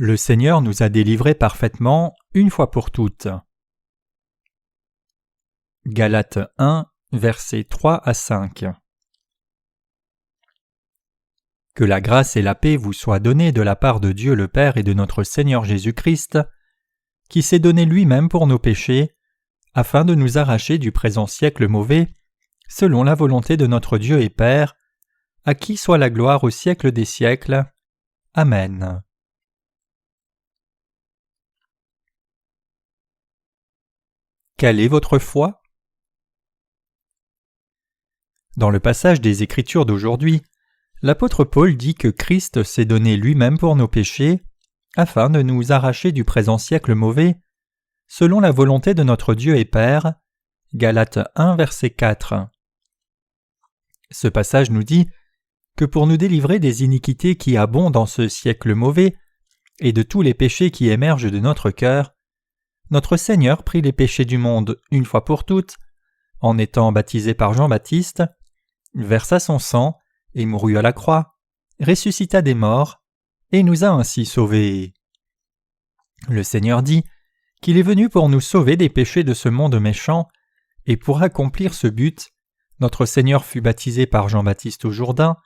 Le Seigneur nous a délivrés parfaitement une fois pour toutes. Galates 1, versets 3 à 5. Que la grâce et la paix vous soient données de la part de Dieu le Père et de notre Seigneur Jésus-Christ, qui s'est donné lui-même pour nos péchés, afin de nous arracher du présent siècle mauvais, selon la volonté de notre Dieu et Père, à qui soit la gloire au siècle des siècles. Amen. Quelle est votre foi? Dans le passage des Écritures d'aujourd'hui, l'apôtre Paul dit que Christ s'est donné lui-même pour nos péchés, afin de nous arracher du présent siècle mauvais, selon la volonté de notre Dieu et Père. Galates 1, verset 4. Ce passage nous dit que pour nous délivrer des iniquités qui abondent dans ce siècle mauvais et de tous les péchés qui émergent de notre cœur, notre Seigneur prit les péchés du monde une fois pour toutes, en étant baptisé par Jean-Baptiste, versa son sang et mourut à la croix, ressuscita des morts, et nous a ainsi sauvés. Le Seigneur dit qu'il est venu pour nous sauver des péchés de ce monde méchant, et pour accomplir ce but, notre Seigneur fut baptisé par Jean-Baptiste au Jourdain,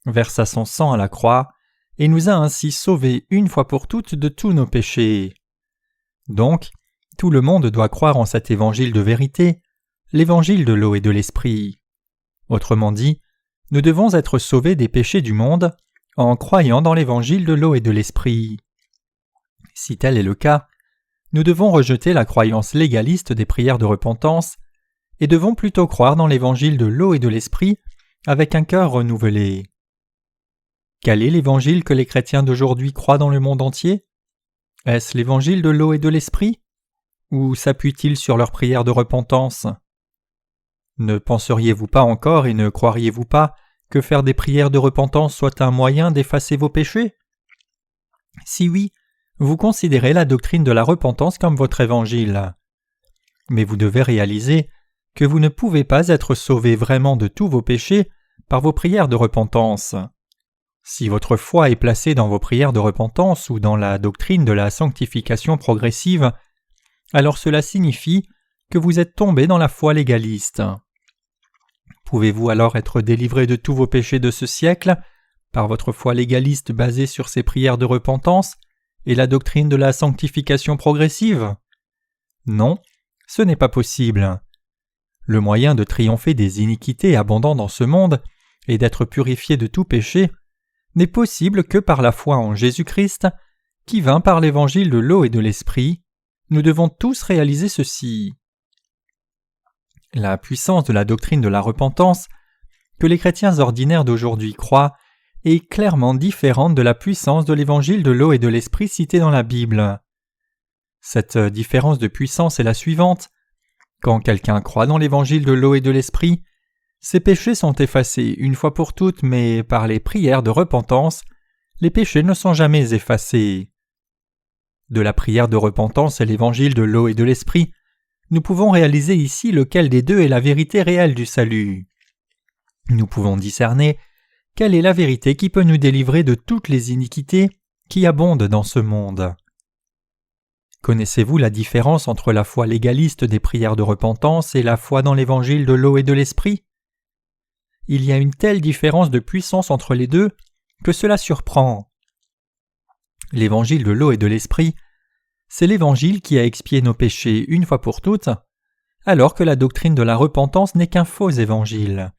versa son sang à la croix, et nous a ainsi sauvés une fois pour toutes de tous nos péchés. Donc, tout le monde doit croire en cet évangile de vérité, l'évangile de l'eau et de l'esprit. Autrement dit, nous devons être sauvés des péchés du monde en croyant dans l'évangile de l'eau et de l'esprit. Si tel est le cas, nous devons rejeter la croyance légaliste des prières de repentance et devons plutôt croire dans l'évangile de l'eau et de l'esprit avec un cœur renouvelé. Quel est l'évangile que les chrétiens d'aujourd'hui croient dans le monde entier? Est-ce l'évangile de l'eau et de l'esprit? Ou s'appuie-t-il sur leurs prières de repentance? Ne penseriez-vous pas encore et ne croiriez-vous pas que faire des prières de repentance soit un moyen d'effacer vos péchés? Si oui, vous considérez la doctrine de la repentance comme votre évangile. Mais vous devez réaliser que vous ne pouvez pas être sauvé vraiment de tous vos péchés par vos prières de repentance. Si votre foi est placée dans vos prières de repentance ou dans la doctrine de la sanctification progressive, alors cela signifie que vous êtes tombé dans la foi légaliste. Pouvez-vous alors être délivré de tous vos péchés de ce siècle par votre foi légaliste basée sur ces prières de repentance et la doctrine de la sanctification progressive? Non, ce n'est pas possible. Le moyen de triompher des iniquités abondant dans ce monde et d'être purifié de tout péché n'est possible que par la foi en Jésus-Christ, qui vint par l'évangile de l'eau et de l'esprit. Nous devons tous réaliser ceci. La puissance de la doctrine de la repentance que les chrétiens ordinaires d'aujourd'hui croient est clairement différente de la puissance de l'évangile de l'eau et de l'esprit cité dans la Bible. Cette différence de puissance est la suivante. Quand quelqu'un croit dans l'évangile de l'eau et de l'esprit, ses péchés sont effacés une fois pour toutes, mais par les prières de repentance, les péchés ne sont jamais effacés. De la prière de repentance et l'évangile de l'eau et de l'esprit, nous pouvons réaliser ici lequel des deux est la vérité réelle du salut. Nous pouvons discerner quelle est la vérité qui peut nous délivrer de toutes les iniquités qui abondent dans ce monde. Connaissez-vous la différence entre la foi légaliste des prières de repentance et la foi dans l'évangile de l'eau et de l'esprit? Il y a une telle différence de puissance entre les deux que cela surprend. L'évangile de l'eau et de l'esprit, c'est l'évangile qui a expié nos péchés une fois pour toutes, alors que la doctrine de la repentance n'est qu'un faux évangile.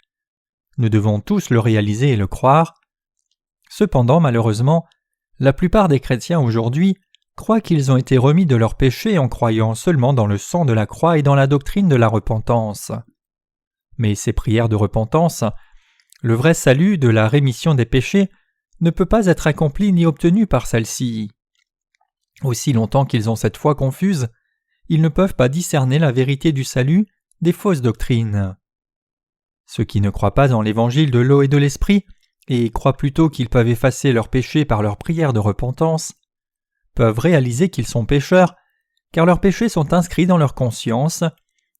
Nous devons tous le réaliser et le croire. Cependant, malheureusement, la plupart des chrétiens aujourd'hui croient qu'ils ont été remis de leurs péchés en croyant seulement dans le sang de la croix et dans la doctrine de la repentance. Mais ces prières de repentance, le vrai salut de la rémission des péchés, ne peut pas être accompli ni obtenu par celle-ci. Aussi longtemps qu'ils ont cette foi confuse, ils ne peuvent pas discerner la vérité du salut des fausses doctrines. Ceux qui ne croient pas en l'évangile de l'eau et de l'esprit, et croient plutôt qu'ils peuvent effacer leurs péchés par leurs prières de repentance, peuvent réaliser qu'ils sont pécheurs, car leurs péchés sont inscrits dans leur conscience.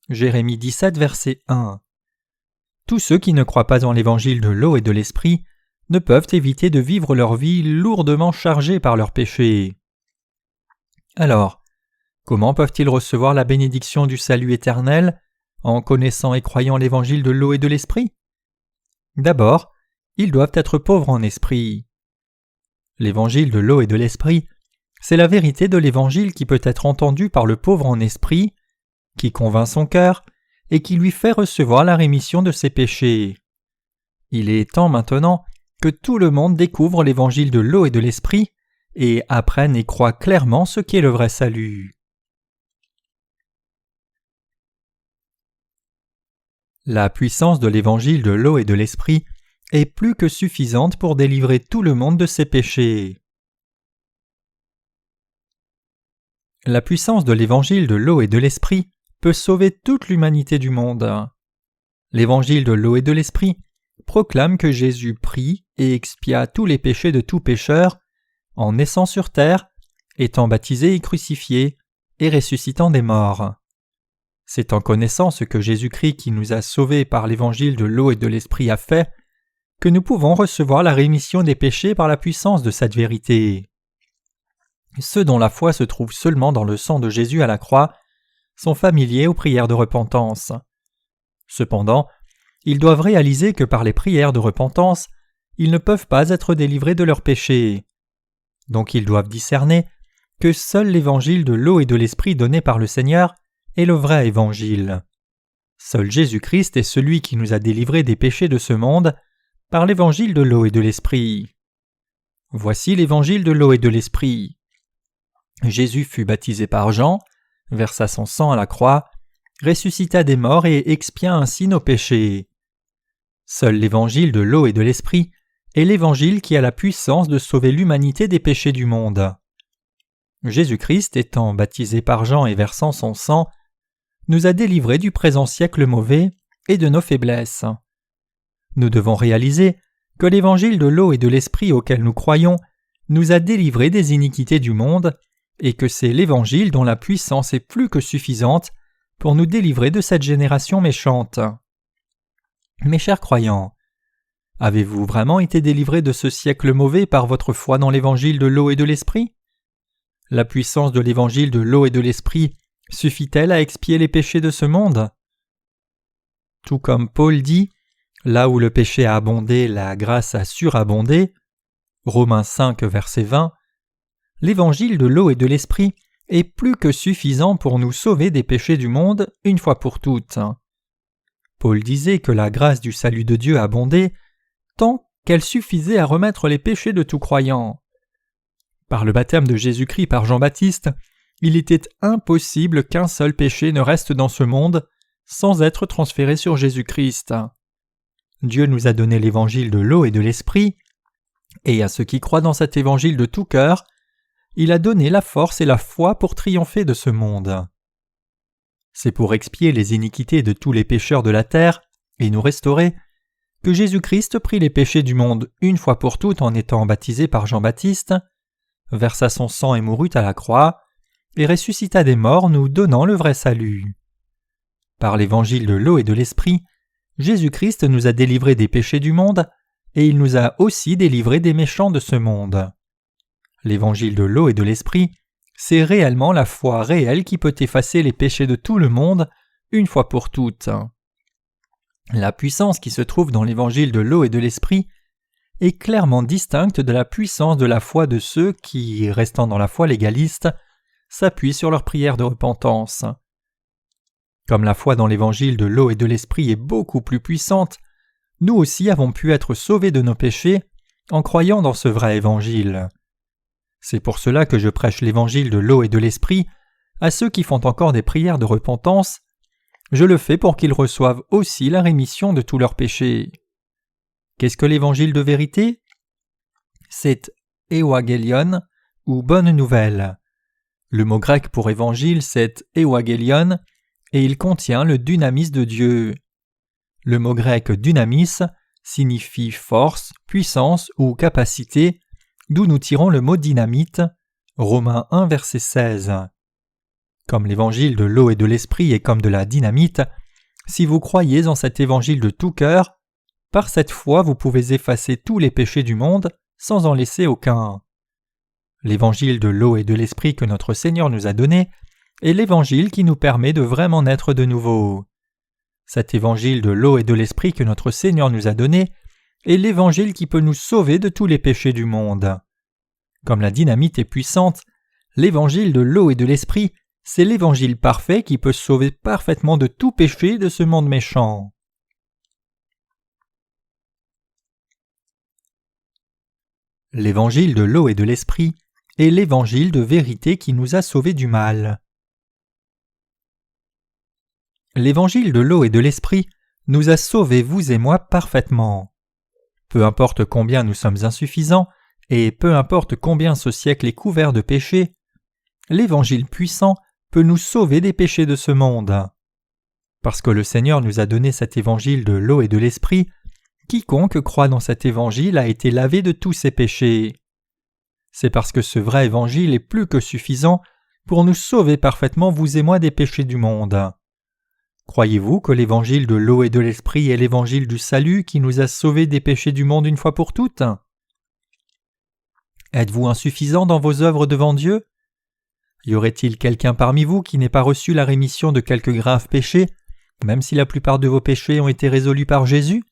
Jérémie 17, verset 1. Tous ceux qui ne croient pas en l'évangile de l'eau et de l'esprit ne peuvent éviter de vivre leur vie lourdement chargée par leurs péchés. Alors, comment peuvent-ils recevoir la bénédiction du salut éternel en connaissant et croyant l'évangile de l'eau et de l'esprit? D'abord, ils doivent être pauvres en esprit. L'évangile de l'eau et de l'esprit, c'est la vérité de l'évangile qui peut être entendue par le pauvre en esprit, qui convainc son cœur et qui lui fait recevoir la rémission de ses péchés. Il est temps maintenant que tout le monde découvre l'évangile de l'eau et de l'esprit et apprenne et croit clairement ce qu'est le vrai salut. La puissance de l'évangile de l'eau et de l'esprit est plus que suffisante pour délivrer tout le monde de ses péchés. La puissance de l'évangile de l'eau et de l'esprit peut sauver toute l'humanité du monde. L'évangile de l'eau et de l'esprit proclame que Jésus prit et expia tous les péchés de tout pécheur en naissant sur terre, étant baptisé et crucifié, et ressuscitant des morts. C'est en connaissant ce que Jésus-Christ qui nous a sauvés par l'évangile de l'eau et de l'esprit a fait, que nous pouvons recevoir la rémission des péchés par la puissance de cette vérité. Ceux dont la foi se trouve seulement dans le sang de Jésus à la croix sont familiers aux prières de repentance. Cependant, ils doivent réaliser que par les prières de repentance, ils ne peuvent pas être délivrés de leurs péchés. Donc ils doivent discerner que seul l'évangile de l'eau et de l'esprit donné par le Seigneur est le vrai évangile. Seul Jésus-Christ est celui qui nous a délivrés des péchés de ce monde par l'évangile de l'eau et de l'esprit. Voici l'évangile de l'eau et de l'esprit. Jésus fut baptisé par Jean, versa son sang à la croix, ressuscita des morts et expia ainsi nos péchés. Seul l'évangile de l'eau et de l'esprit est l'évangile qui a la puissance de sauver l'humanité des péchés du monde. Jésus-Christ, étant baptisé par Jean et versant son sang, nous a délivrés du présent siècle mauvais et de nos faiblesses. Nous devons réaliser que l'évangile de l'eau et de l'esprit auquel nous croyons nous a délivrés des iniquités du monde et que c'est l'évangile dont la puissance est plus que suffisante pour nous délivrer de cette génération méchante. Mes chers croyants, avez-vous vraiment été délivrés de ce siècle mauvais par votre foi dans l'évangile de l'eau et de l'esprit? La puissance de l'évangile de l'eau et de l'esprit suffit-elle à expier les péchés de ce monde? Tout comme Paul dit, là où le péché a abondé, la grâce a surabondé, Romains 5, verset 20, l'évangile de l'eau et de l'esprit est plus que suffisant pour nous sauver des péchés du monde une fois pour toutes. Paul disait que la grâce du salut de Dieu abondait tant qu'elle suffisait à remettre les péchés de tout croyant. Par le baptême de Jésus-Christ par Jean-Baptiste, il était impossible qu'un seul péché ne reste dans ce monde sans être transféré sur Jésus-Christ. Dieu nous a donné l'évangile de l'eau et de l'esprit, et à ceux qui croient dans cet évangile de tout cœur, il a donné la force et la foi pour triompher de ce monde. C'est pour expier les iniquités de tous les pécheurs de la terre et nous restaurer que Jésus-Christ prit les péchés du monde une fois pour toutes en étant baptisé par Jean-Baptiste, versa son sang et mourut à la croix, et ressuscita des morts, nous donnant le vrai salut. Par l'évangile de l'eau et de l'esprit, Jésus-Christ nous a délivrés des péchés du monde, et il nous a aussi délivrés des méchants de ce monde. L'évangile de l'eau et de l'esprit, c'est réellement la foi réelle qui peut effacer les péchés de tout le monde une fois pour toutes. La puissance qui se trouve dans l'évangile de l'eau et de l'esprit est clairement distincte de la puissance de la foi de ceux qui, restant dans la foi légaliste, s'appuient sur leur prière de repentance. Comme la foi dans l'évangile de l'eau et de l'esprit est beaucoup plus puissante, nous aussi avons pu être sauvés de nos péchés en croyant dans ce vrai évangile. C'est pour cela que je prêche l'évangile de l'eau et de l'esprit à ceux qui font encore des prières de repentance. Je le fais pour qu'ils reçoivent aussi la rémission de tous leurs péchés. Qu'est-ce que l'évangile de vérité? C'est Evangelion ou bonne nouvelle. Le mot grec pour évangile c'est Evangelion et il contient le dynamis de Dieu. Le mot grec dynamis signifie force, puissance ou capacité, d'où nous tirons le mot dynamite, Romains 1 verset 16. Comme l'évangile de l'eau et de l'esprit est comme de la dynamite, si vous croyez en cet évangile de tout cœur, par cette foi vous pouvez effacer tous les péchés du monde sans en laisser aucun. L'évangile de l'eau et de l'esprit que notre Seigneur nous a donné est l'évangile qui nous permet de vraiment naître de nouveau. Cet évangile de l'eau et de l'esprit que notre Seigneur nous a donné est l'évangile qui peut nous sauver de tous les péchés du monde. Comme la dynamite est puissante, l'évangile de l'eau et de l'esprit, c'est l'évangile parfait qui peut sauver parfaitement de tout péché de ce monde méchant. L'évangile de l'eau et de l'esprit est l'évangile de vérité qui nous a sauvés du mal. L'évangile de l'eau et de l'esprit nous a sauvés, vous et moi, parfaitement. Peu importe combien nous sommes insuffisants, et peu importe combien ce siècle est couvert de péchés, l'évangile puissant peut nous sauver des péchés de ce monde. Parce que le Seigneur nous a donné cet évangile de l'eau et de l'esprit, quiconque croit dans cet évangile a été lavé de tous ses péchés. C'est parce que ce vrai évangile est plus que suffisant pour nous sauver parfaitement, vous et moi, des péchés du monde. Croyez-vous que l'évangile de l'eau et de l'esprit est l'évangile du salut qui nous a sauvés des péchés du monde une fois pour toutes? Êtes-vous insuffisant dans vos œuvres devant Dieu? Y aurait-il quelqu'un parmi vous qui n'ait pas reçu la rémission de quelques graves péchés, même si la plupart de vos péchés ont été résolus par Jésus?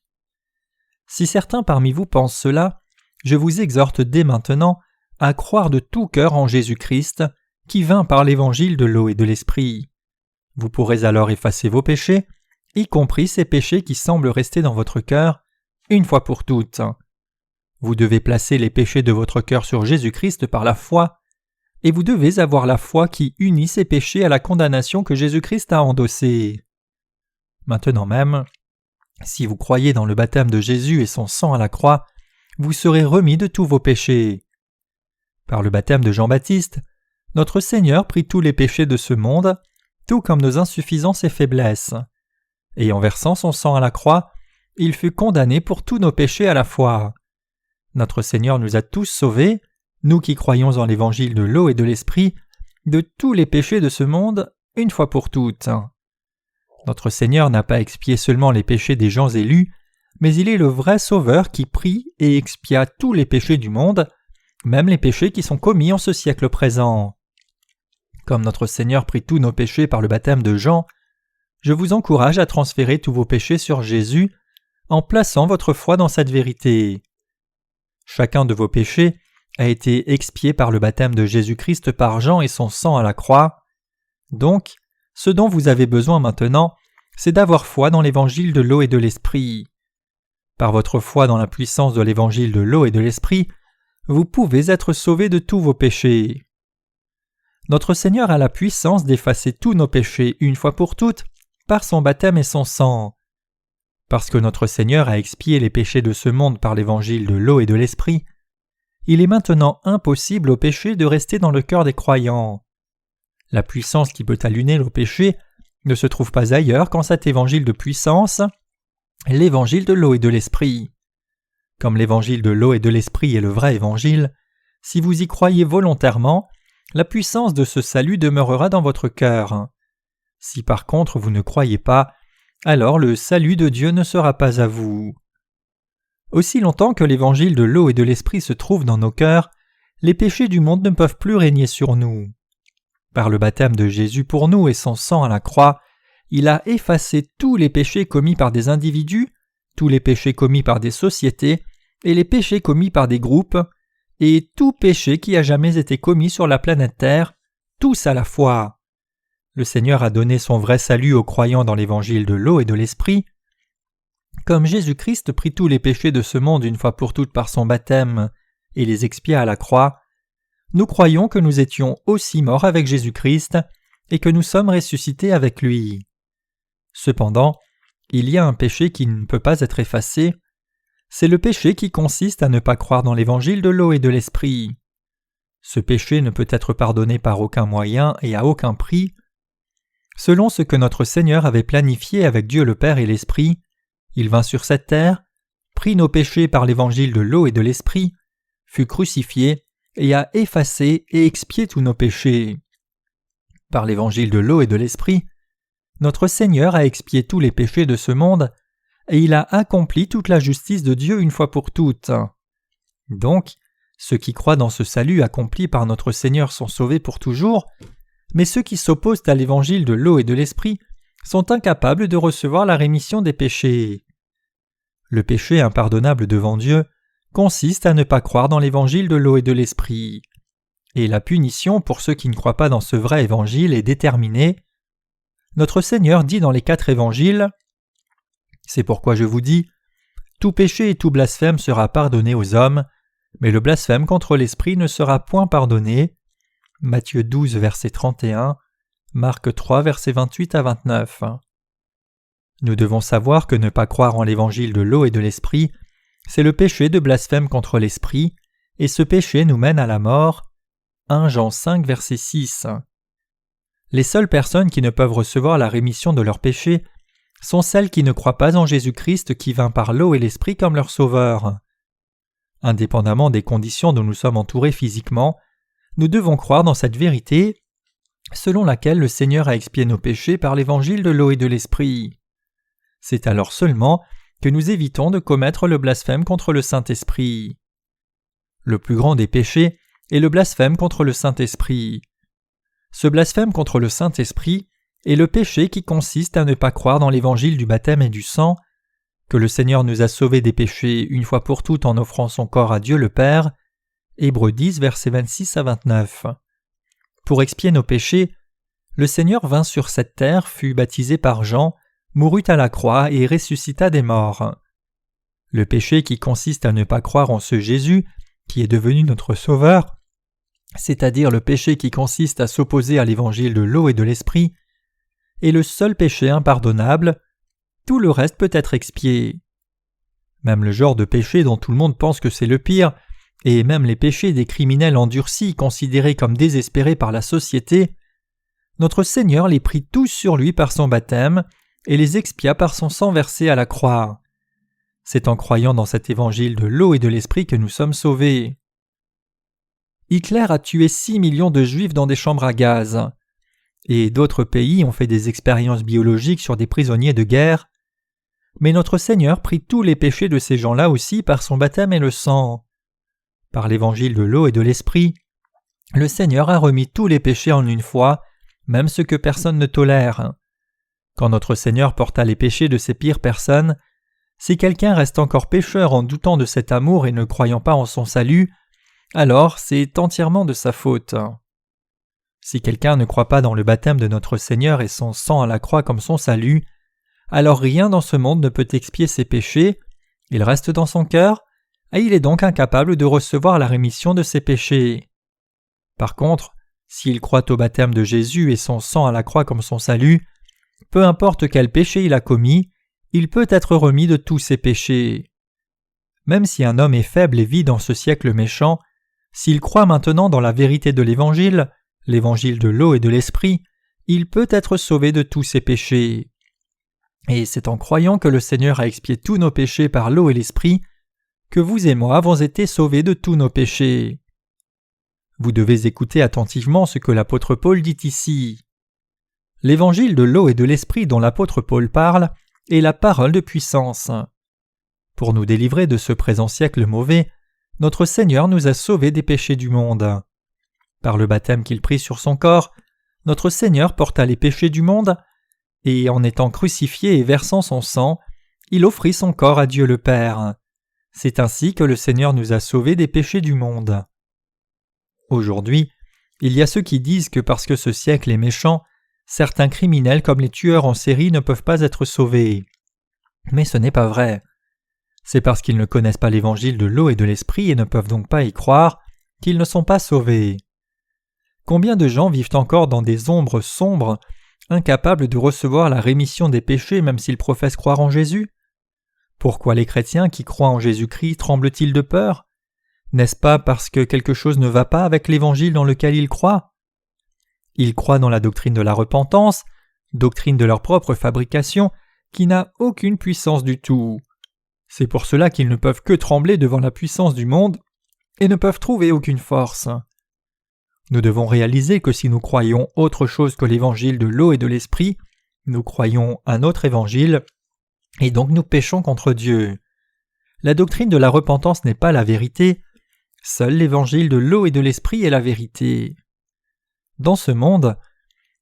Si certains parmi vous pensent cela, je vous exhorte dès maintenant à croire de tout cœur en Jésus-Christ, qui vint par l'évangile de l'eau et de l'esprit. Vous pourrez alors effacer vos péchés, y compris ces péchés qui semblent rester dans votre cœur, une fois pour toutes. Vous devez placer les péchés de votre cœur sur Jésus-Christ par la foi, et vous devez avoir la foi qui unit ces péchés à la condamnation que Jésus-Christ a endossée. Maintenant même, si vous croyez dans le baptême de Jésus et son sang à la croix, vous serez remis de tous vos péchés. Par le baptême de Jean-Baptiste, notre Seigneur prit tous les péchés de ce monde, tout comme nos insuffisances et faiblesses. Et en versant son sang à la croix, il fut condamné pour tous nos péchés à la fois. Notre Seigneur nous a tous sauvés, nous qui croyons en l'évangile de l'eau et de l'esprit, de tous les péchés de ce monde, une fois pour toutes. Notre Seigneur n'a pas expié seulement les péchés des gens élus, mais il est le vrai Sauveur qui prie et expia tous les péchés du monde, même les péchés qui sont commis en ce siècle présent. Comme notre Seigneur prit tous nos péchés par le baptême de Jean, je vous encourage à transférer tous vos péchés sur Jésus en plaçant votre foi dans cette vérité. Chacun de vos péchés a été expié par le baptême de Jésus-Christ par Jean et son sang à la croix. Donc, ce dont vous avez besoin maintenant, c'est d'avoir foi dans l'évangile de l'eau et de l'esprit. Par votre foi dans la puissance de l'évangile de l'eau et de l'esprit, vous pouvez être sauvés de tous vos péchés. Notre Seigneur a la puissance d'effacer tous nos péchés une fois pour toutes par son baptême et son sang. Parce que notre Seigneur a expié les péchés de ce monde par l'évangile de l'eau et de l'esprit, il est maintenant impossible au péché de rester dans le cœur des croyants. La puissance qui peut allumer le péché ne se trouve pas ailleurs qu'en cet évangile de puissance, l'évangile de l'eau et de l'esprit. Comme l'évangile de l'eau et de l'esprit est le vrai évangile, si vous y croyez volontairement, la puissance de ce salut demeurera dans votre cœur. Si par contre vous ne croyez pas, alors le salut de Dieu ne sera pas à vous. Aussi longtemps que l'évangile de l'eau et de l'esprit se trouve dans nos cœurs, les péchés du monde ne peuvent plus régner sur nous. Par le baptême de Jésus pour nous et son sang à la croix, il a effacé tous les péchés commis par des individus, tous les péchés commis par des sociétés et les péchés commis par des groupes, et tout péché qui a jamais été commis sur la planète Terre, tous à la fois. Le Seigneur a donné son vrai salut aux croyants dans l'évangile de l'eau et de l'esprit. Comme Jésus-Christ prit tous les péchés de ce monde une fois pour toutes par son baptême et les expia à la croix, nous croyons que nous étions aussi morts avec Jésus-Christ et que nous sommes ressuscités avec lui. Cependant, il y a un péché qui ne peut pas être effacé. C'est le péché qui consiste à ne pas croire dans l'évangile de l'eau et de l'esprit. Ce péché ne peut être pardonné par aucun moyen et à aucun prix. Selon ce que notre Seigneur avait planifié avec Dieu le Père et l'Esprit, il vint sur cette terre, prit nos péchés par l'évangile de l'eau et de l'esprit, fut crucifié et a effacé et expié tous nos péchés. Par l'évangile de l'eau et de l'esprit, notre Seigneur a expié tous les péchés de ce monde et il a accompli toute la justice de Dieu une fois pour toutes. Donc, Ceux qui croient dans ce salut accompli par notre Seigneur sont sauvés pour toujours, mais ceux qui s'opposent à l'évangile de l'eau et de l'esprit sont incapables de recevoir la rémission des péchés. Le péché impardonnable devant Dieu consiste à ne pas croire dans l'évangile de l'eau et de l'esprit. Et la punition pour ceux qui ne croient pas dans ce vrai évangile est déterminée. Notre Seigneur dit dans les 4 évangiles « C'est pourquoi je vous dis, tout péché et tout blasphème sera pardonné aux hommes, mais le blasphème contre l'Esprit ne sera point pardonné. » Matthieu 12, verset 31, Marc 3, verset 28 à 29. Nous devons savoir que ne pas croire en l'évangile de l'eau et de l'Esprit, c'est le péché de blasphème contre l'Esprit, et ce péché nous mène à la mort. 1 Jean 5, verset 6. Les seules personnes qui ne peuvent recevoir la rémission de leurs péchés sont celles qui ne croient pas en Jésus-Christ qui vint par l'eau et l'Esprit comme leur sauveur. Indépendamment des conditions dont nous sommes entourés physiquement, nous devons croire dans cette vérité selon laquelle le Seigneur a expié nos péchés par l'évangile de l'eau et de l'Esprit. C'est alors seulement que nous évitons de commettre le blasphème contre le Saint-Esprit. Le plus grand des péchés est le blasphème contre le Saint-Esprit. Ce blasphème contre le Saint-Esprit est le péché qui consiste à ne pas croire dans l'évangile du baptême et du sang, que le Seigneur nous a sauvés des péchés une fois pour toutes en offrant son corps à Dieu le Père. Hébreux 10, versets 26 à 29. Pour expier nos péchés, le Seigneur vint sur cette terre, fut baptisé par Jean, mourut à la croix et ressuscita des morts. Le péché qui consiste à ne pas croire en ce Jésus, qui est devenu notre Sauveur, c'est-à-dire le péché qui consiste à s'opposer à l'évangile de l'eau et de l'esprit, est le seul péché impardonnable. Tout le reste peut être expié. Même le genre de péché dont tout le monde pense que c'est le pire, et même les péchés des criminels endurcis considérés comme désespérés par la société, notre Seigneur les prit tous sur lui par son baptême et les expia par son sang versé à la croix. C'est en croyant dans cet évangile de l'eau et de l'esprit que nous sommes sauvés. Hitler a tué 6 millions de Juifs dans des chambres à gaz. Et d'autres pays ont fait des expériences biologiques sur des prisonniers de guerre. Mais notre Seigneur prit tous les péchés de ces gens-là aussi par son baptême et le sang. Par l'évangile de l'eau et de l'esprit, le Seigneur a remis tous les péchés en une fois, même ceux que personne ne tolère. Quand notre Seigneur porta les péchés de ces pires personnes, si quelqu'un reste encore pécheur en doutant de cet amour et ne croyant pas en son salut, alors c'est entièrement de sa faute. Si quelqu'un ne croit pas dans le baptême de notre Seigneur et son sang à la croix comme son salut, alors rien dans ce monde ne peut expier ses péchés, il reste dans son cœur, et il est donc incapable de recevoir la rémission de ses péchés. Par contre, s'il croit au baptême de Jésus et son sang à la croix comme son salut, peu importe quel péché il a commis, il peut être remis de tous ses péchés. Même si un homme est faible et vit dans ce siècle méchant, s'il croit maintenant dans la vérité de l'Évangile, l'évangile de l'eau et de l'esprit, il peut être sauvé de tous ses péchés. Et c'est en croyant que le Seigneur a expié tous nos péchés par l'eau et l'esprit que vous et moi avons été sauvés de tous nos péchés. Vous devez écouter attentivement ce que l'apôtre Paul dit ici. L'évangile de l'eau et de l'esprit dont l'apôtre Paul parle est la parole de puissance. Pour nous délivrer de ce présent siècle mauvais, notre Seigneur nous a sauvés des péchés du monde. Par le baptême qu'il prit sur son corps, notre Seigneur porta les péchés du monde, et en étant crucifié et versant son sang, il offrit son corps à Dieu le Père. C'est ainsi que le Seigneur nous a sauvés des péchés du monde. Aujourd'hui, il y a ceux qui disent que parce que ce siècle est méchant, certains criminels comme les tueurs en série ne peuvent pas être sauvés. Mais ce n'est pas vrai. C'est parce qu'ils ne connaissent pas l'évangile de l'eau et de l'esprit et ne peuvent donc pas y croire qu'ils ne sont pas sauvés. Combien de gens vivent encore dans des ombres sombres, incapables de recevoir la rémission des péchés même s'ils professent croire en Jésus? Pourquoi les chrétiens qui croient en Jésus-Christ tremblent-ils de peur? N'est-ce pas parce que quelque chose ne va pas avec l'évangile dans lequel ils croient? Ils croient dans la doctrine de la repentance, doctrine de leur propre fabrication, qui n'a aucune puissance du tout. C'est pour cela qu'ils ne peuvent que trembler devant la puissance du monde et ne peuvent trouver aucune force. Nous devons réaliser que si nous croyons autre chose que l'évangile de l'eau et de l'esprit, nous croyons un autre évangile, et donc nous péchons contre Dieu. La doctrine de la repentance n'est pas la vérité, Seul l'évangile de l'eau et de l'esprit est la vérité. Dans ce monde,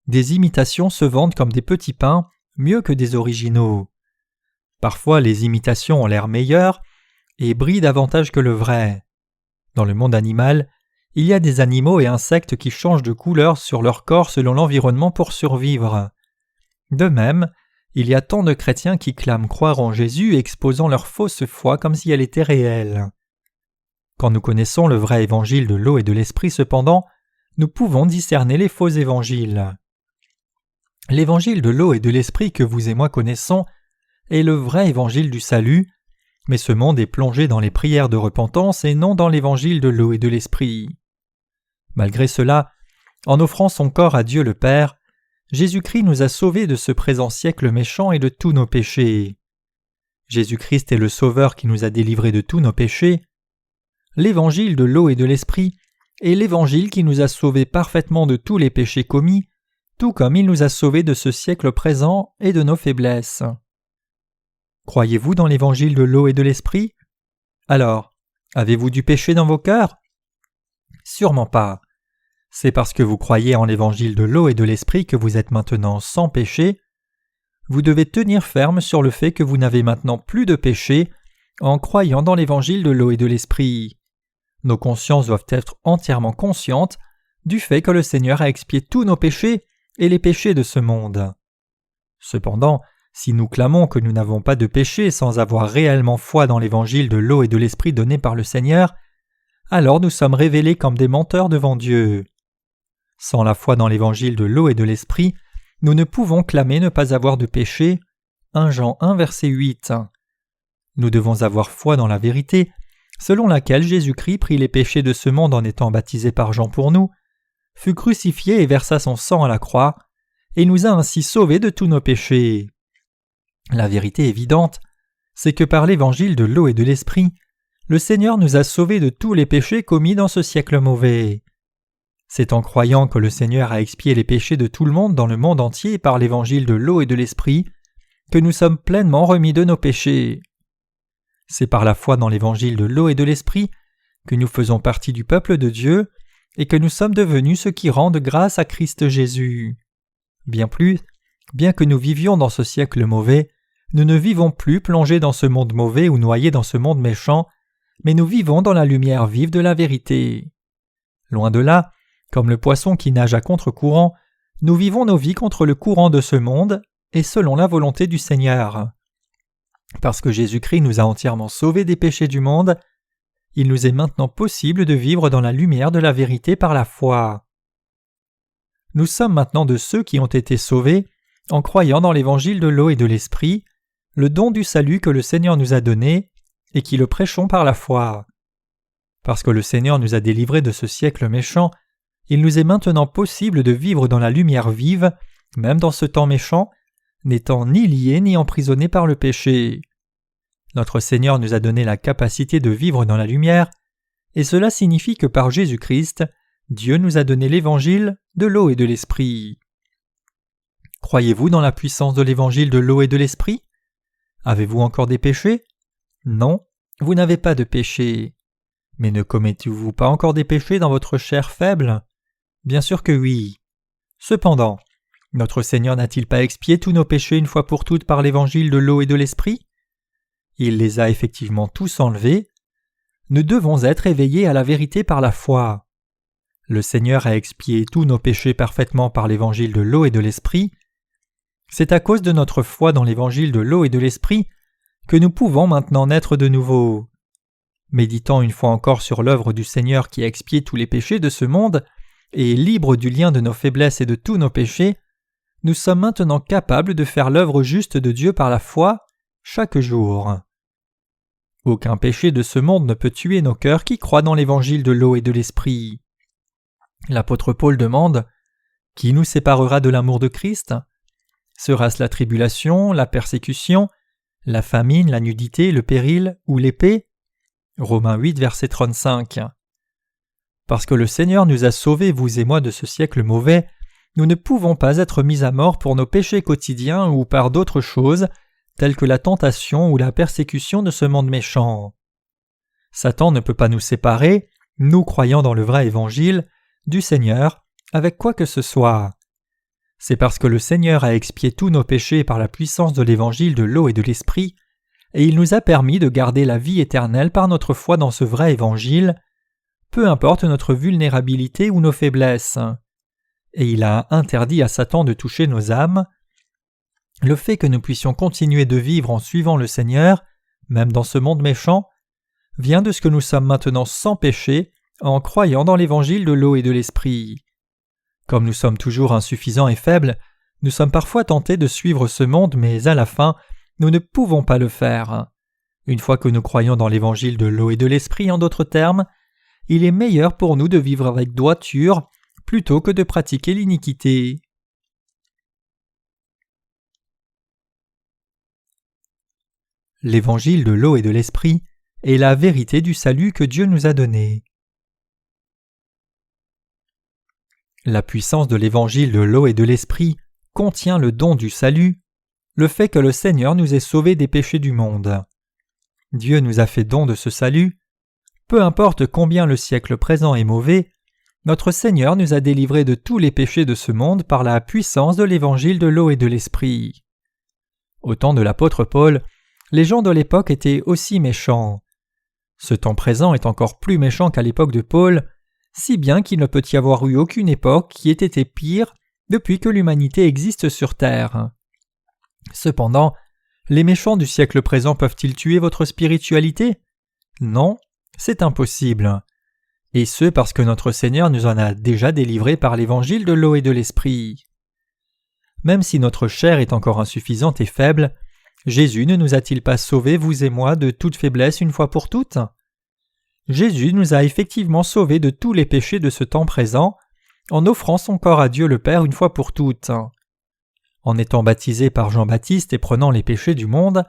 des imitations se vendent comme des petits pains mieux que des originaux. Parfois les imitations ont l'air meilleures et brillent davantage que le vrai. Dans le monde animal, il y a des animaux et insectes qui changent de couleur sur leur corps selon l'environnement pour survivre. De même, il y a tant de chrétiens qui clament croire en Jésus exposant leur fausse foi comme si elle était réelle. Quand nous connaissons le vrai évangile de l'eau et de l'esprit cependant, nous pouvons discerner les faux évangiles. L'évangile de l'eau et de l'esprit que vous et moi connaissons est le vrai évangile du salut, mais ce monde est plongé dans les prières de repentance et non dans l'évangile de l'eau et de l'esprit. Malgré cela, en offrant son corps à Dieu le Père, Jésus-Christ nous a sauvés de ce présent siècle méchant et de tous nos péchés. Jésus-Christ est le Sauveur qui nous a délivrés de tous nos péchés. L'évangile de l'eau et de l'esprit est l'évangile qui nous a sauvés parfaitement de tous les péchés commis, tout comme il nous a sauvés de ce siècle présent et de nos faiblesses. Croyez-vous dans l'évangile de l'eau et de l'esprit? Alors, avez-vous du péché dans vos cœurs? Sûrement pas. C'est parce que vous croyez en l'évangile de l'eau et de l'esprit que vous êtes maintenant sans péché. Vous devez tenir ferme sur le fait que vous n'avez maintenant plus de péché en croyant dans l'évangile de l'eau et de l'esprit. Nos consciences doivent être entièrement conscientes du fait que le Seigneur a expié tous nos péchés et les péchés de ce monde. Cependant, si nous clamons que nous n'avons pas de péché sans avoir réellement foi dans l'évangile de l'eau et de l'esprit donné par le Seigneur, alors nous sommes révélés comme des menteurs devant Dieu. Sans la foi dans l'évangile de l'eau et de l'esprit, nous ne pouvons clamer ne pas avoir de péché. 1 Jean 1 verset 8. Nous devons avoir foi dans la vérité, selon laquelle Jésus-Christ prit les péchés de ce monde en étant baptisé par Jean pour nous, fut crucifié et versa son sang à la croix, et nous a ainsi sauvés de tous nos péchés. La vérité évidente, c'est que par l'évangile de l'eau et de l'esprit, le Seigneur nous a sauvés de tous les péchés commis dans ce siècle mauvais. C'est en croyant que le Seigneur a expié les péchés de tout le monde dans le monde entier par l'évangile de l'eau et de l'esprit que nous sommes pleinement remis de nos péchés. C'est par la foi dans l'évangile de l'eau et de l'esprit que nous faisons partie du peuple de Dieu et que nous sommes devenus ceux qui rendent grâce à Christ Jésus. Bien plus, bien que nous vivions dans ce siècle mauvais, nous ne vivons plus plongés dans ce monde mauvais ou noyés dans ce monde méchant, mais nous vivons dans la lumière vive de la vérité. Loin de là, comme le poisson qui nage à contre-courant, nous vivons nos vies contre le courant de ce monde et selon la volonté du Seigneur. Parce que Jésus-Christ nous a entièrement sauvés des péchés du monde, il nous est maintenant possible de vivre dans la lumière de la vérité par la foi. Nous sommes maintenant de ceux qui ont été sauvés en croyant dans l'évangile de l'eau et de l'esprit, le don du salut que le Seigneur nous a donné et qui le prêchons par la foi. Parce que le Seigneur nous a délivrés de ce siècle méchant, il nous est maintenant possible de vivre dans la lumière vive, même dans ce temps méchant, n'étant ni liés ni emprisonnés par le péché. Notre Seigneur nous a donné la capacité de vivre dans la lumière, et cela signifie que par Jésus-Christ, Dieu nous a donné l'évangile de l'eau et de l'esprit. Croyez-vous dans la puissance de l'évangile de l'eau et de l'esprit? Avez-vous encore des péchés? Non, vous n'avez pas de péché. Mais ne commettez-vous pas encore des péchés dans votre chair faible? Bien sûr que oui. Cependant, notre Seigneur n'a-t-il pas expié tous nos péchés une fois pour toutes par l'évangile de l'eau et de l'esprit? Il les a effectivement tous enlevés. Nous devons être éveillés à la vérité par la foi. Le Seigneur a expié tous nos péchés parfaitement par l'évangile de l'eau et de l'esprit. C'est à cause de notre foi dans l'évangile de l'eau et de l'esprit que nous pouvons maintenant naître de nouveau. Méditant une fois encore sur l'œuvre du Seigneur qui a expié tous les péchés de ce monde et est libre du lien de nos faiblesses et de tous nos péchés, nous sommes maintenant capables de faire l'œuvre juste de Dieu par la foi chaque jour. Aucun péché de ce monde ne peut tuer nos cœurs qui croient dans l'évangile de l'eau et de l'esprit. L'apôtre Paul demande « Qui nous séparera de l'amour de Christ ? Sera-ce la tribulation, la persécution, la famine, la nudité, le péril ou l'épée ?» Romains 8, verset 35. Parce que le Seigneur nous a sauvés, vous et moi, de ce siècle mauvais, nous ne pouvons pas être mis à mort pour nos péchés quotidiens ou par d'autres choses, telles que la tentation ou la persécution de ce monde méchant. Satan ne peut pas nous séparer, nous croyant dans le vrai évangile du Seigneur avec quoi que ce soit. C'est parce que le Seigneur a expié tous nos péchés par la puissance de l'évangile de l'eau et de l'esprit, et il nous a permis de garder la vie éternelle par notre foi dans ce vrai évangile, peu importe notre vulnérabilité ou nos faiblesses. Et il a interdit à Satan de toucher nos âmes. Le fait que nous puissions continuer de vivre en suivant le Seigneur, même dans ce monde méchant, vient de ce que nous sommes maintenant sans péché en croyant dans l'évangile de l'eau et de l'esprit. Comme nous sommes toujours insuffisants et faibles, nous sommes parfois tentés de suivre ce monde, mais à la fin, nous ne pouvons pas le faire. Une fois que nous croyons dans l'évangile de l'eau et de l'esprit, en d'autres termes, il est meilleur pour nous de vivre avec droiture plutôt que de pratiquer l'iniquité. L'évangile de l'eau et de l'esprit est la vérité du salut que Dieu nous a donné. La puissance de l'évangile de l'eau et de l'esprit contient le don du salut, le fait que le Seigneur nous ait sauvés des péchés du monde. Dieu nous a fait don de ce salut. Peu importe combien le siècle présent est mauvais, notre Seigneur nous a délivrés de tous les péchés de ce monde par la puissance de l'évangile de l'eau et de l'esprit. Au temps de l'apôtre Paul, les gens de l'époque étaient aussi méchants. Ce temps présent est encore plus méchant qu'à l'époque de Paul, si bien qu'il ne peut y avoir eu aucune époque qui ait été pire depuis que l'humanité existe sur terre. Cependant, les méchants du siècle présent peuvent-ils tuer votre spiritualité ? Non, c'est impossible. Et ce parce que notre Seigneur nous en a déjà délivrés par l'évangile de l'eau et de l'esprit. Même si notre chair est encore insuffisante et faible, Jésus ne nous a-t-il pas sauvés, vous et moi, de toute faiblesse une fois pour toutes ? Jésus nous a effectivement sauvés de tous les péchés de ce temps présent, en offrant son corps à Dieu le Père une fois pour toutes. En étant baptisé par Jean-Baptiste et prenant les péchés du monde,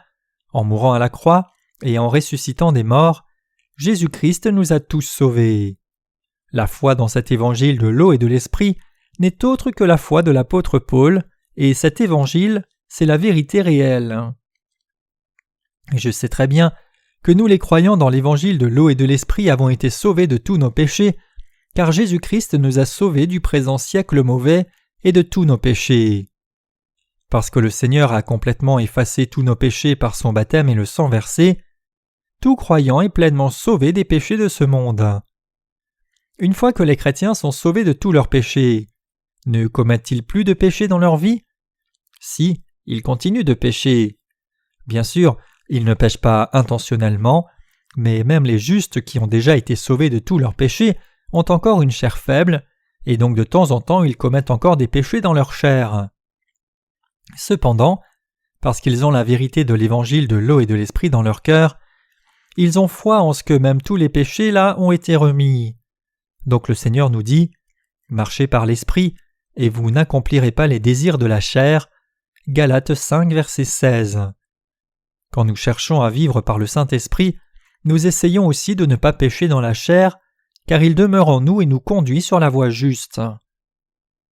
en mourant à la croix et en ressuscitant des morts, Jésus-Christ nous a tous sauvés. La foi dans cet évangile de l'eau et de l'esprit n'est autre que la foi de l'apôtre Paul, et cet évangile, c'est la vérité réelle. Je sais très bien que nous les croyants dans l'évangile de l'eau et de l'esprit avons été sauvés de tous nos péchés, car Jésus-Christ nous a sauvés du présent siècle mauvais et de tous nos péchés. Parce que le Seigneur a complètement effacé tous nos péchés par son baptême et le sang versé, tout croyant est pleinement sauvé des péchés de ce monde. Une fois que les chrétiens sont sauvés de tous leurs péchés, ne commettent-ils plus de péchés dans leur vie ? Si, ils continuent de pécher. Bien sûr, ils ne pêchent pas intentionnellement, mais même les justes qui ont déjà été sauvés de tous leurs péchés ont encore une chair faible, et donc de temps en temps ils commettent encore des péchés dans leur chair. Cependant, parce qu'ils ont la vérité de l'évangile de l'eau et de l'esprit dans leur cœur, ils ont foi en ce que même tous les péchés là ont été remis. Donc le Seigneur nous dit « Marchez par l'esprit, et vous n'accomplirez pas les désirs de la chair » Galates 5, verset 16. Quand nous cherchons à vivre par le Saint-Esprit, nous essayons aussi de ne pas pécher dans la chair, car il demeure en nous et nous conduit sur la voie juste.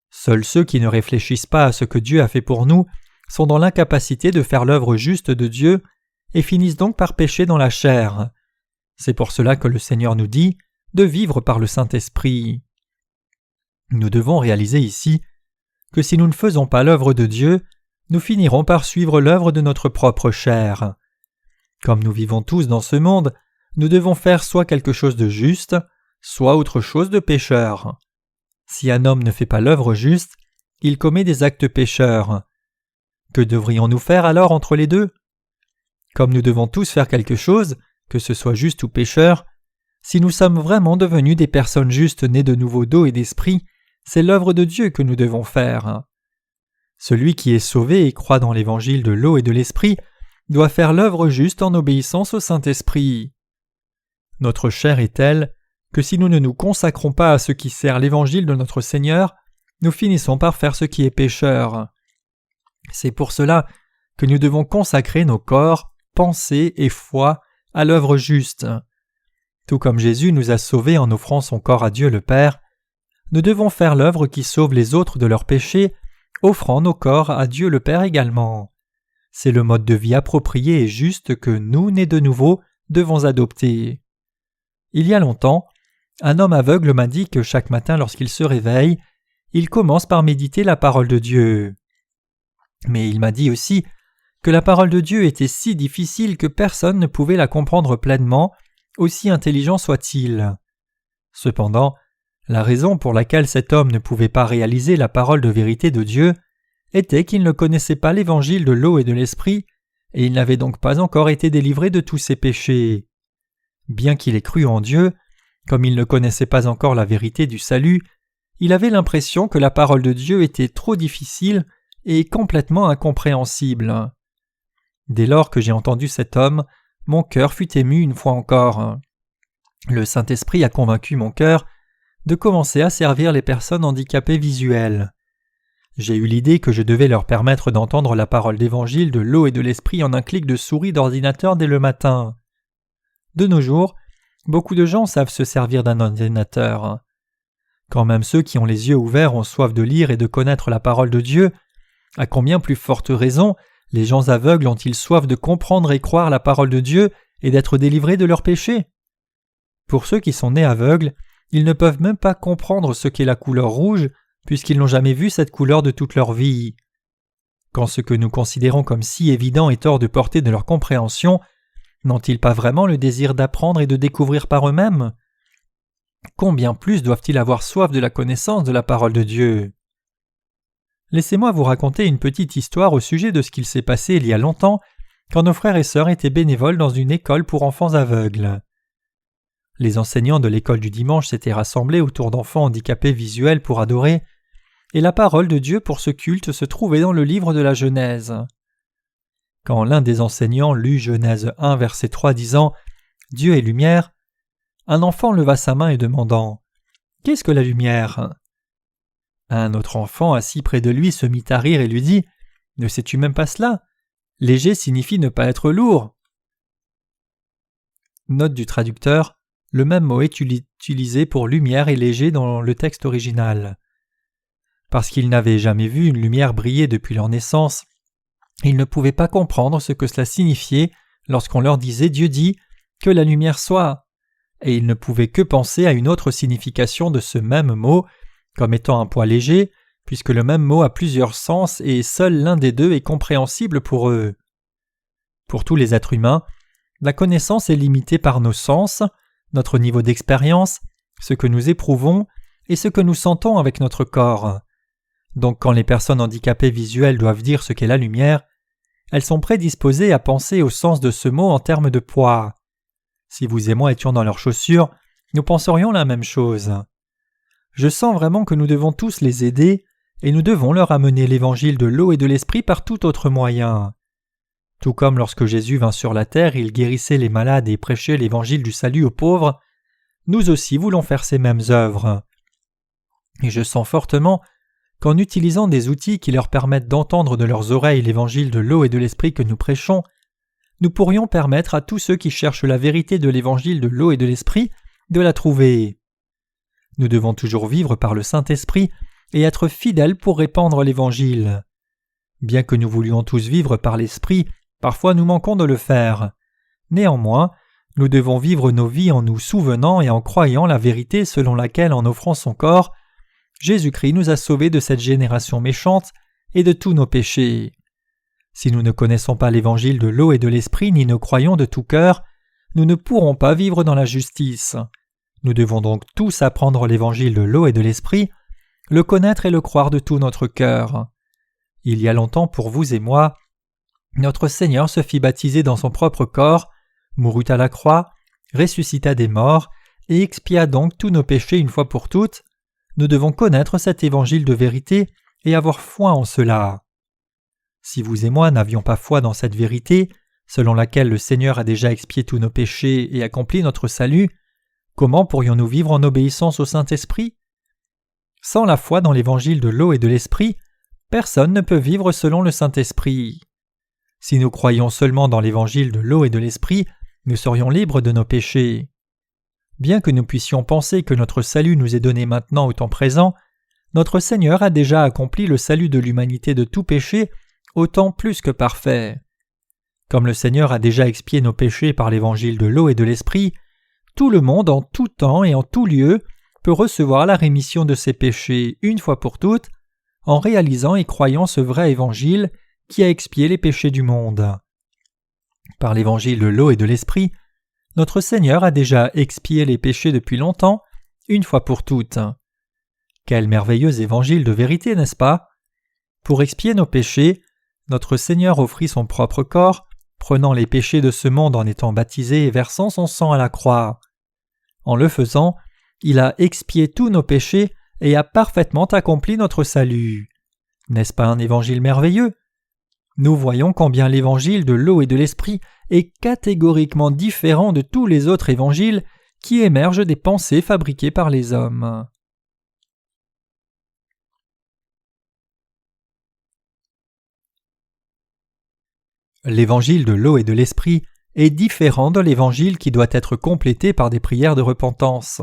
Seuls ceux qui ne réfléchissent pas à ce que Dieu a fait pour nous sont dans l'incapacité de faire l'œuvre juste de Dieu et finissent donc par pécher dans la chair. C'est pour cela que le Seigneur nous dit de vivre par le Saint-Esprit. Nous devons réaliser ici que si nous ne faisons pas l'œuvre de Dieu, nous finirons par suivre l'œuvre de notre propre chair. Comme nous vivons tous dans ce monde, nous devons faire soit quelque chose de juste, soit autre chose de pécheur. Si un homme ne fait pas l'œuvre juste, il commet des actes pécheurs. Que devrions-nous faire alors entre les deux ? Comme nous devons tous faire quelque chose, que ce soit juste ou pécheur, si nous sommes vraiment devenus des personnes justes nées de nouveau d'eau et d'esprit, c'est l'œuvre de Dieu que nous devons faire. Celui qui est sauvé et croit dans l'évangile de l'eau et de l'esprit doit faire l'œuvre juste en obéissance au Saint-Esprit. Notre chair est telle que si nous ne nous consacrons pas à ce qui sert l'évangile de notre Seigneur, nous finissons par faire ce qui est pécheur. C'est pour cela que nous devons consacrer nos corps, pensées et foi à l'œuvre juste. Tout comme Jésus nous a sauvés en offrant son corps à Dieu le Père, nous devons faire l'œuvre qui sauve les autres de leurs péchés, offrant nos corps à Dieu le Père également. C'est le mode de vie approprié et juste que nous, nés de nouveau, devons adopter. Il y a longtemps, Un homme aveugle m'a dit que chaque matin lorsqu'il se réveille, il commence par méditer la parole de Dieu. Mais il m'a dit aussi que la parole de Dieu était si difficile que personne ne pouvait la comprendre pleinement, aussi intelligent soit-il. Cependant, la raison pour laquelle cet homme ne pouvait pas réaliser la parole de vérité de Dieu était qu'il ne connaissait pas l'évangile de l'eau et de l'esprit, et il n'avait donc pas encore été délivré de tous ses péchés. Bien qu'il ait cru en Dieu, comme il ne connaissait pas encore la vérité du salut, il avait l'impression que la parole de Dieu était trop difficile et complètement incompréhensible. Dès lors que j'ai entendu cet homme, mon cœur fut ému une fois encore. Le Saint-Esprit a convaincu mon cœur de commencer à servir les personnes handicapées visuelles. J'ai eu l'idée que je devais leur permettre d'entendre la parole d'évangile de l'eau et de l'esprit en un clic de souris d'ordinateur dès le matin. De nos jours, beaucoup de gens savent se servir d'un ordinateur. Quand même ceux qui ont les yeux ouverts ont soif de lire et de connaître la parole de Dieu, à combien plus forte raison les gens aveugles ont-ils soif de comprendre et croire la parole de Dieu et d'être délivrés de leurs péchés? Pour ceux qui sont nés aveugles, ils ne peuvent même pas comprendre ce qu'est la couleur rouge, puisqu'ils n'ont jamais vu cette couleur de toute leur vie. Quand ce que nous considérons comme si évident est hors de portée de leur compréhension, n'ont-ils pas vraiment le désir d'apprendre et de découvrir par eux-mêmes? Combien plus doivent-ils avoir soif de la connaissance de la parole de Dieu? Laissez-moi vous raconter une petite histoire au sujet de ce qu'il s'est passé il y a longtemps, quand nos frères et sœurs étaient bénévoles dans une école pour enfants aveugles. Les enseignants de l'école du dimanche s'étaient rassemblés autour d'enfants handicapés visuels pour adorer, et la parole de Dieu pour ce culte se trouvait dans le livre de la Genèse. Quand l'un des enseignants lut Genèse 1, verset 3 disant « Dieu est lumière », un enfant leva sa main et demandant « Qu'est-ce que la lumière ?» Un autre enfant assis près de lui se mit à rire et lui dit « Ne sais-tu même pas cela? Léger signifie ne pas être lourd. » Note du traducteur, le même mot est utilisé pour lumière et léger dans le texte original. Parce qu'ils n'avaient jamais vu une lumière briller depuis leur naissance, ils ne pouvaient pas comprendre ce que cela signifiait lorsqu'on leur disait « Dieu dit que la lumière soit », et ils ne pouvaient que penser à une autre signification de ce même mot, comme étant un poids léger, puisque le même mot a plusieurs sens et seul l'un des deux est compréhensible pour eux. Pour tous les êtres humains, la connaissance est limitée par nos sens, notre niveau d'expérience, ce que nous éprouvons et ce que nous sentons avec notre corps. Donc quand les personnes handicapées visuelles doivent dire ce qu'est la lumière, elles sont prédisposées à penser au sens de ce mot en termes de poids. Si vous et moi étions dans leurs chaussures, nous penserions la même chose. Je sens vraiment que nous devons tous les aider et nous devons leur amener l'évangile de l'eau et de l'esprit par tout autre moyen. Tout comme lorsque Jésus vint sur la terre, il guérissait les malades et prêchait l'évangile du salut aux pauvres, nous aussi voulons faire ces mêmes œuvres. Et je sens fortement qu'en utilisant des outils qui leur permettent d'entendre de leurs oreilles l'évangile de l'eau et de l'esprit que nous prêchons, nous pourrions permettre à tous ceux qui cherchent la vérité de l'évangile de l'eau et de l'esprit de la trouver. Nous devons toujours vivre par le Saint-Esprit et être fidèles pour répandre l'Évangile. Bien que nous voulions tous vivre par l'Esprit, parfois nous manquons de le faire. Néanmoins, nous devons vivre nos vies en nous souvenant et en croyant la vérité selon laquelle, en offrant son corps, Jésus-Christ nous a sauvés de cette génération méchante et de tous nos péchés. Si nous ne connaissons pas l'Évangile de l'eau et de l'Esprit ni ne croyons de tout cœur, nous ne pourrons pas vivre dans la justice. Nous devons donc tous apprendre l'évangile de l'eau et de l'esprit, le connaître et le croire de tout notre cœur. Il y a longtemps pour vous et moi, notre Seigneur se fit baptiser dans son propre corps, mourut à la croix, ressuscita des morts et expia donc tous nos péchés une fois pour toutes. Nous devons connaître cet évangile de vérité et avoir foi en cela. Si vous et moi n'avions pas foi dans cette vérité, selon laquelle le Seigneur a déjà expié tous nos péchés et accompli notre salut, comment pourrions-nous vivre en obéissance au Saint-Esprit? Sans la foi dans l'évangile de l'eau et de l'esprit, personne ne peut vivre selon le Saint-Esprit. Si nous croyions seulement dans l'évangile de l'eau et de l'esprit, nous serions libres de nos péchés. Bien que nous puissions penser que notre salut nous est donné maintenant au temps présent, notre Seigneur a déjà accompli le salut de l'humanité de tout péché au temps plus que parfait. Comme le Seigneur a déjà expié nos péchés par l'évangile de l'eau et de l'esprit, tout le monde en tout temps et en tout lieu peut recevoir la rémission de ses péchés une fois pour toutes en réalisant et croyant ce vrai évangile qui a expié les péchés du monde. Par l'évangile de l'eau et de l'esprit, notre Seigneur a déjà expié les péchés depuis longtemps, une fois pour toutes. Quel merveilleux évangile de vérité, n'est-ce pas? Pour expier nos péchés, notre Seigneur offrit son propre corps, prenant les péchés de ce monde en étant baptisé et versant son sang à la croix. En le faisant, il a expié tous nos péchés et a parfaitement accompli notre salut. N'est-ce pas un évangile merveilleux? Nous voyons combien l'évangile de l'eau et de l'esprit est catégoriquement différent de tous les autres évangiles qui émergent des pensées fabriquées par les hommes. L'évangile de l'eau et de l'esprit est différent de l'évangile qui doit être complété par des prières de repentance.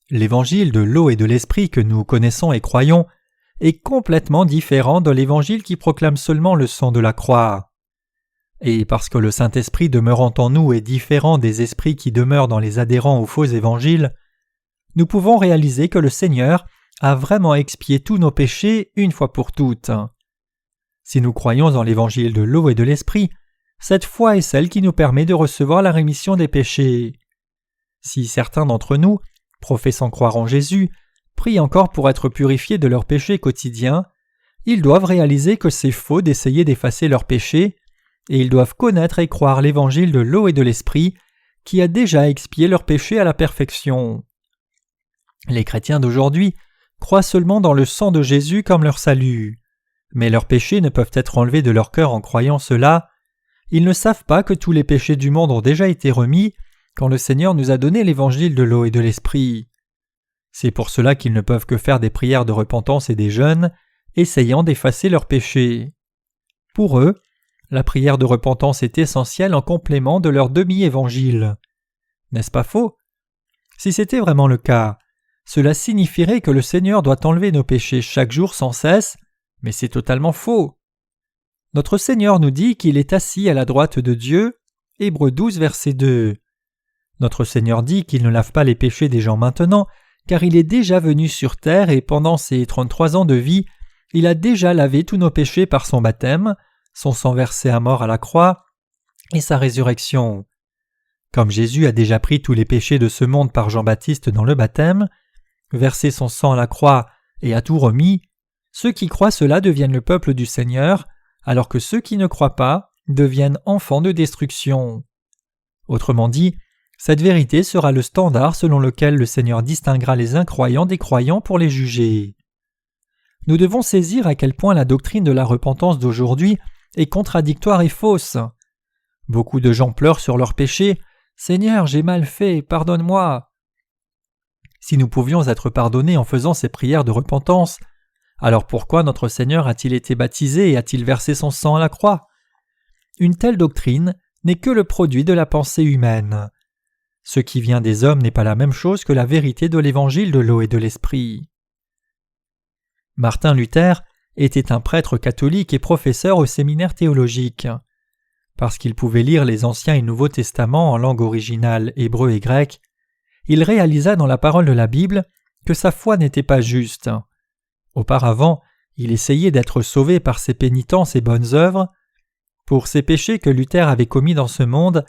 L'évangile de l'eau et de l'esprit que nous connaissons et croyons est complètement différent de l'évangile qui proclame seulement le sang de la croix. Et parce que le Saint-Esprit demeurant en nous est différent des esprits qui demeurent dans les adhérents aux faux évangiles, nous pouvons réaliser que le Seigneur a vraiment expié tous nos péchés une fois pour toutes. Si nous croyons en l'évangile de l'eau et de l'esprit, cette foi est celle qui nous permet de recevoir la rémission des péchés. Si certains d'entre nous, professant croire en Jésus, prient encore pour être purifiés de leurs péchés quotidiens, ils doivent réaliser que c'est faux d'essayer d'effacer leurs péchés, et ils doivent connaître et croire l'évangile de l'eau et de l'esprit qui a déjà expié leurs péchés à la perfection. Les chrétiens d'aujourd'hui croient seulement dans le sang de Jésus comme leur salut, mais leurs péchés ne peuvent être enlevés de leur cœur en croyant cela. Ils ne savent pas que tous les péchés du monde ont déjà été remis quand le Seigneur nous a donné l'évangile de l'eau et de l'esprit. C'est pour cela qu'ils ne peuvent que faire des prières de repentance et des jeûnes, essayant d'effacer leurs péchés. Pour eux, la prière de repentance est essentielle en complément de leur demi-évangile. N'est-ce pas faux? Si c'était vraiment le cas, cela signifierait que le Seigneur doit enlever nos péchés chaque jour sans cesse, mais c'est totalement faux. Notre Seigneur nous dit qu'il est assis à la droite de Dieu, Hébreux 12, verset 2. Notre Seigneur dit qu'il ne lave pas les péchés des gens maintenant, car il est déjà venu sur terre et pendant ses 33 ans de vie, il a déjà lavé tous nos péchés par son baptême, son sang versé à mort à la croix et sa résurrection. Comme Jésus a déjà pris tous les péchés de ce monde par Jean-Baptiste dans le baptême, versé son sang à la croix et a tout remis, ceux qui croient cela deviennent le peuple du Seigneur, alors que ceux qui ne croient pas deviennent enfants de destruction. Autrement dit, cette vérité sera le standard selon lequel le Seigneur distinguera les incroyants des croyants pour les juger. Nous devons saisir à quel point la doctrine de la repentance d'aujourd'hui est contradictoire et fausse. Beaucoup de gens pleurent sur leurs péchés. « Seigneur, j'ai mal fait, pardonne-moi » Si nous pouvions être pardonnés en faisant ces prières de repentance, alors pourquoi notre Seigneur a-t-il été baptisé et a-t-il versé son sang à la croix? Une telle doctrine n'est que le produit de la pensée humaine. Ce qui vient des hommes n'est pas la même chose que la vérité de l'évangile de l'eau et de l'esprit. Martin Luther était un prêtre catholique et professeur au séminaire théologique. Parce qu'il pouvait lire les Anciens et Nouveaux Testaments en langue originale hébreu et grec, il réalisa dans la parole de la Bible que sa foi n'était pas juste. Auparavant, il essayait d'être sauvé par ses pénitences et bonnes œuvres. Pour ses péchés que Luther avait commis dans ce monde,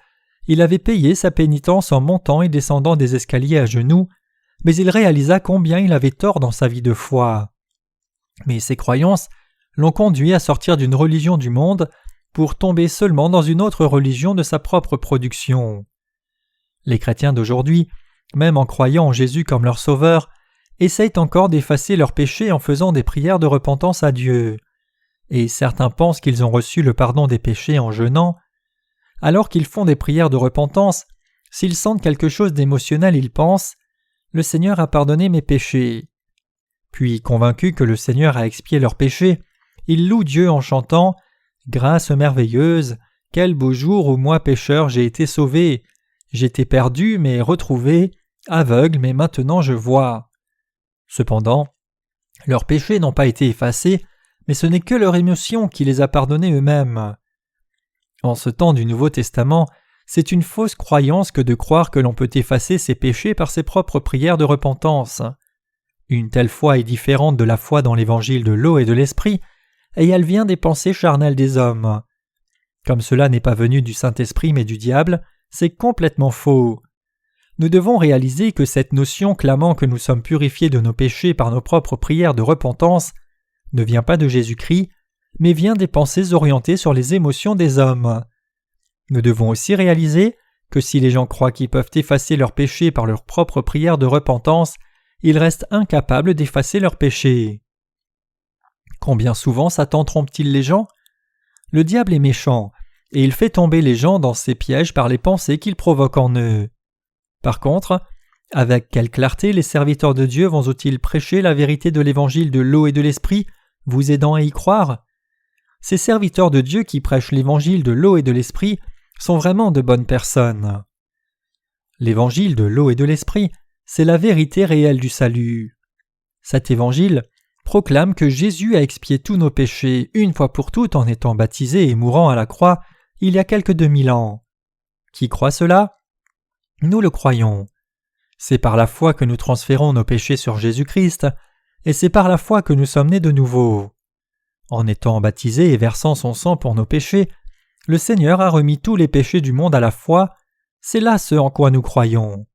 il avait payé sa pénitence en montant et descendant des escaliers à genoux, mais il réalisa combien il avait tort dans sa vie de foi. Mais ses croyances l'ont conduit à sortir d'une religion du monde pour tomber seulement dans une autre religion de sa propre production. Les chrétiens d'aujourd'hui, même en croyant en Jésus comme leur sauveur, essayent encore d'effacer leurs péchés en faisant des prières de repentance à Dieu. Et certains pensent qu'ils ont reçu le pardon des péchés en jeûnant. Alors qu'ils font des prières de repentance, s'ils sentent quelque chose d'émotionnel, ils pensent « Le Seigneur a pardonné mes péchés ». Puis, convaincus que le Seigneur a expié leurs péchés, ils louent Dieu en chantant « Grâce merveilleuse, quel beau jour où moi pécheur j'ai été sauvé. J'étais perdu mais retrouvé, aveugle mais maintenant je vois. » Cependant, leurs péchés n'ont pas été effacés, mais ce n'est que leur émotion qui les a pardonnés eux-mêmes. En ce temps du Nouveau Testament, c'est une fausse croyance que de croire que l'on peut effacer ses péchés par ses propres prières de repentance. Une telle foi est différente de la foi dans l'évangile de l'eau et de l'esprit, et elle vient des pensées charnelles des hommes. Comme cela n'est pas venu du Saint-Esprit mais du diable, c'est complètement faux. Nous devons réaliser que cette notion clamant que nous sommes purifiés de nos péchés par nos propres prières de repentance ne vient pas de Jésus-Christ, mais vient des pensées orientées sur les émotions des hommes. Nous devons aussi réaliser que si les gens croient qu'ils peuvent effacer leurs péchés par leurs propres prières de repentance, ils restent incapables d'effacer leurs péchés. Combien souvent Satan trompe-t-il les gens ? Le diable est méchant, et il fait tomber les gens dans ses pièges par les pensées qu'il provoque en eux. Par contre, avec quelle clarté les serviteurs de Dieu vont-ils prêcher la vérité de l'évangile de l'eau et de l'esprit, vous aidant à y croire ? Ces serviteurs de Dieu qui prêchent l'évangile de l'eau et de l'esprit sont vraiment de bonnes personnes. L'évangile de l'eau et de l'esprit, c'est la vérité réelle du salut. Cet évangile proclame que Jésus a expié tous nos péchés une fois pour toutes en étant baptisé et mourant à la croix il y a quelques 2000 ans. Qui croit cela ? Nous le croyons. C'est par la foi que nous transférons nos péchés sur Jésus-Christ, et c'est par la foi que nous sommes nés de nouveau. En étant baptisé et versant son sang pour nos péchés, le Seigneur a remis tous les péchés du monde à la foi, c'est là ce en quoi nous croyons.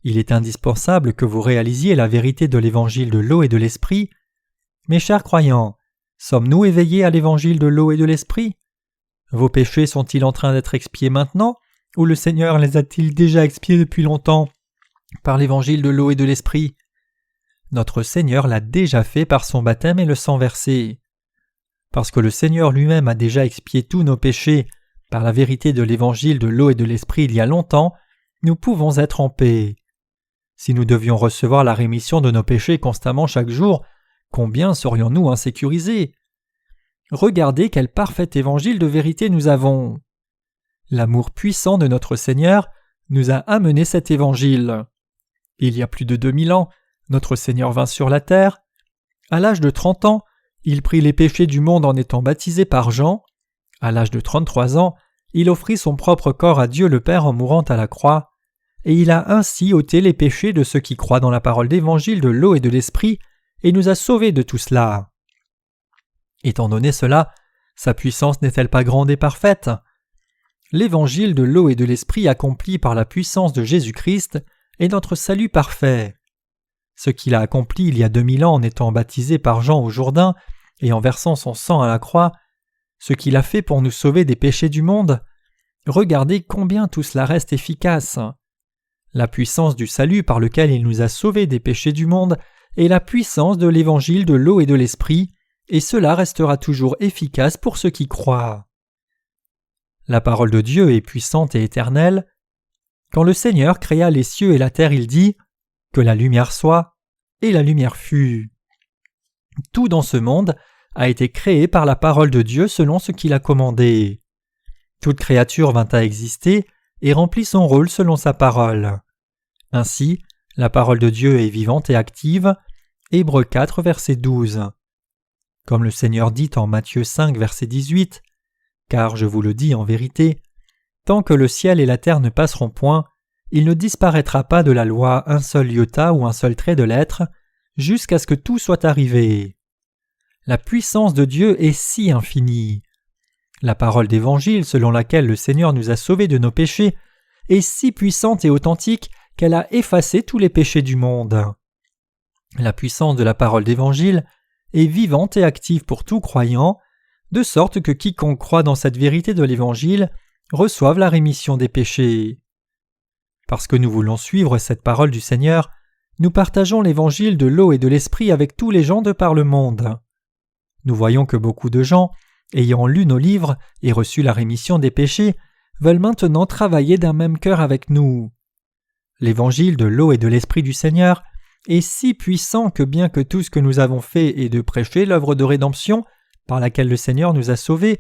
Il est indispensable que vous réalisiez la vérité de l'évangile de l'eau et de l'esprit. Mes chers croyants, sommes-nous éveillés à l'évangile de l'eau et de l'esprit ? Vos péchés sont-ils en train d'être expiés maintenant, ou le Seigneur les a-t-il déjà expiés depuis longtemps par l'évangile de l'eau et de l'esprit ? Notre Seigneur l'a déjà fait par son baptême et le sang versé. Parce que le Seigneur lui-même a déjà expié tous nos péchés par la vérité de l'évangile de l'eau et de l'esprit il y a longtemps, nous pouvons être en paix. Si nous devions recevoir la rémission de nos péchés constamment chaque jour, combien serions-nous insécurisés ? Regardez quel parfait évangile de vérité nous avons. L'amour puissant de notre Seigneur nous a amené cet évangile. Il y a plus de 2000 ans, notre Seigneur vint sur la terre. À l'âge de 30 ans, il prit les péchés du monde en étant baptisé par Jean. À l'âge de 33 ans, il offrit son propre corps à Dieu le Père en mourant à la croix, et il a ainsi ôté les péchés de ceux qui croient dans la parole d'évangile de l'eau et de l'esprit, et nous a sauvés de tout cela. Étant donné cela, sa puissance n'est-elle pas grande et parfaite ? L'évangile de l'eau et de l'esprit accompli par la puissance de Jésus-Christ est notre salut parfait. Ce qu'il a accompli il y a 2000 ans en étant baptisé par Jean au Jourdain et en versant son sang à la croix, ce qu'il a fait pour nous sauver des péchés du monde, regardez combien tout cela reste efficace. La puissance du salut par lequel il nous a sauvés des péchés du monde est la puissance de l'évangile de l'eau et de l'esprit, et cela restera toujours efficace pour ceux qui croient. La parole de Dieu est puissante et éternelle. Quand le Seigneur créa les cieux et la terre, il dit « Que la lumière soit », et la lumière fut. Tout dans ce monde a été créé par la parole de Dieu selon ce qu'il a commandé. Toute créature vint à exister et remplit son rôle selon sa parole. Ainsi, la parole de Dieu est vivante et active. Hébreux 4, verset 12. Comme le Seigneur dit en Matthieu 5, verset 18, « Car je vous le dis en vérité, tant que le ciel et la terre ne passeront point, il ne disparaîtra pas de la loi un seul iota ou un seul trait de lettre, jusqu'à ce que tout soit arrivé. » La puissance de Dieu est si infinie. La parole d'Évangile selon laquelle le Seigneur nous a sauvés de nos péchés est si puissante et authentique qu'elle a effacé tous les péchés du monde. La puissance de la parole d'Évangile est vivante et active pour tout croyant, de sorte que quiconque croit dans cette vérité de l'Évangile reçoive la rémission des péchés. Parce que nous voulons suivre cette parole du Seigneur, nous partageons l'Évangile de l'eau et de l'Esprit avec tous les gens de par le monde. Nous voyons que beaucoup de gens, ayant lu nos livres et reçu la rémission des péchés, veulent maintenant travailler d'un même cœur avec nous. L'Évangile de l'eau et de l'Esprit du Seigneur est si puissant que bien que tout ce que nous avons fait est de prêcher l'œuvre de rédemption par laquelle le Seigneur nous a sauvés,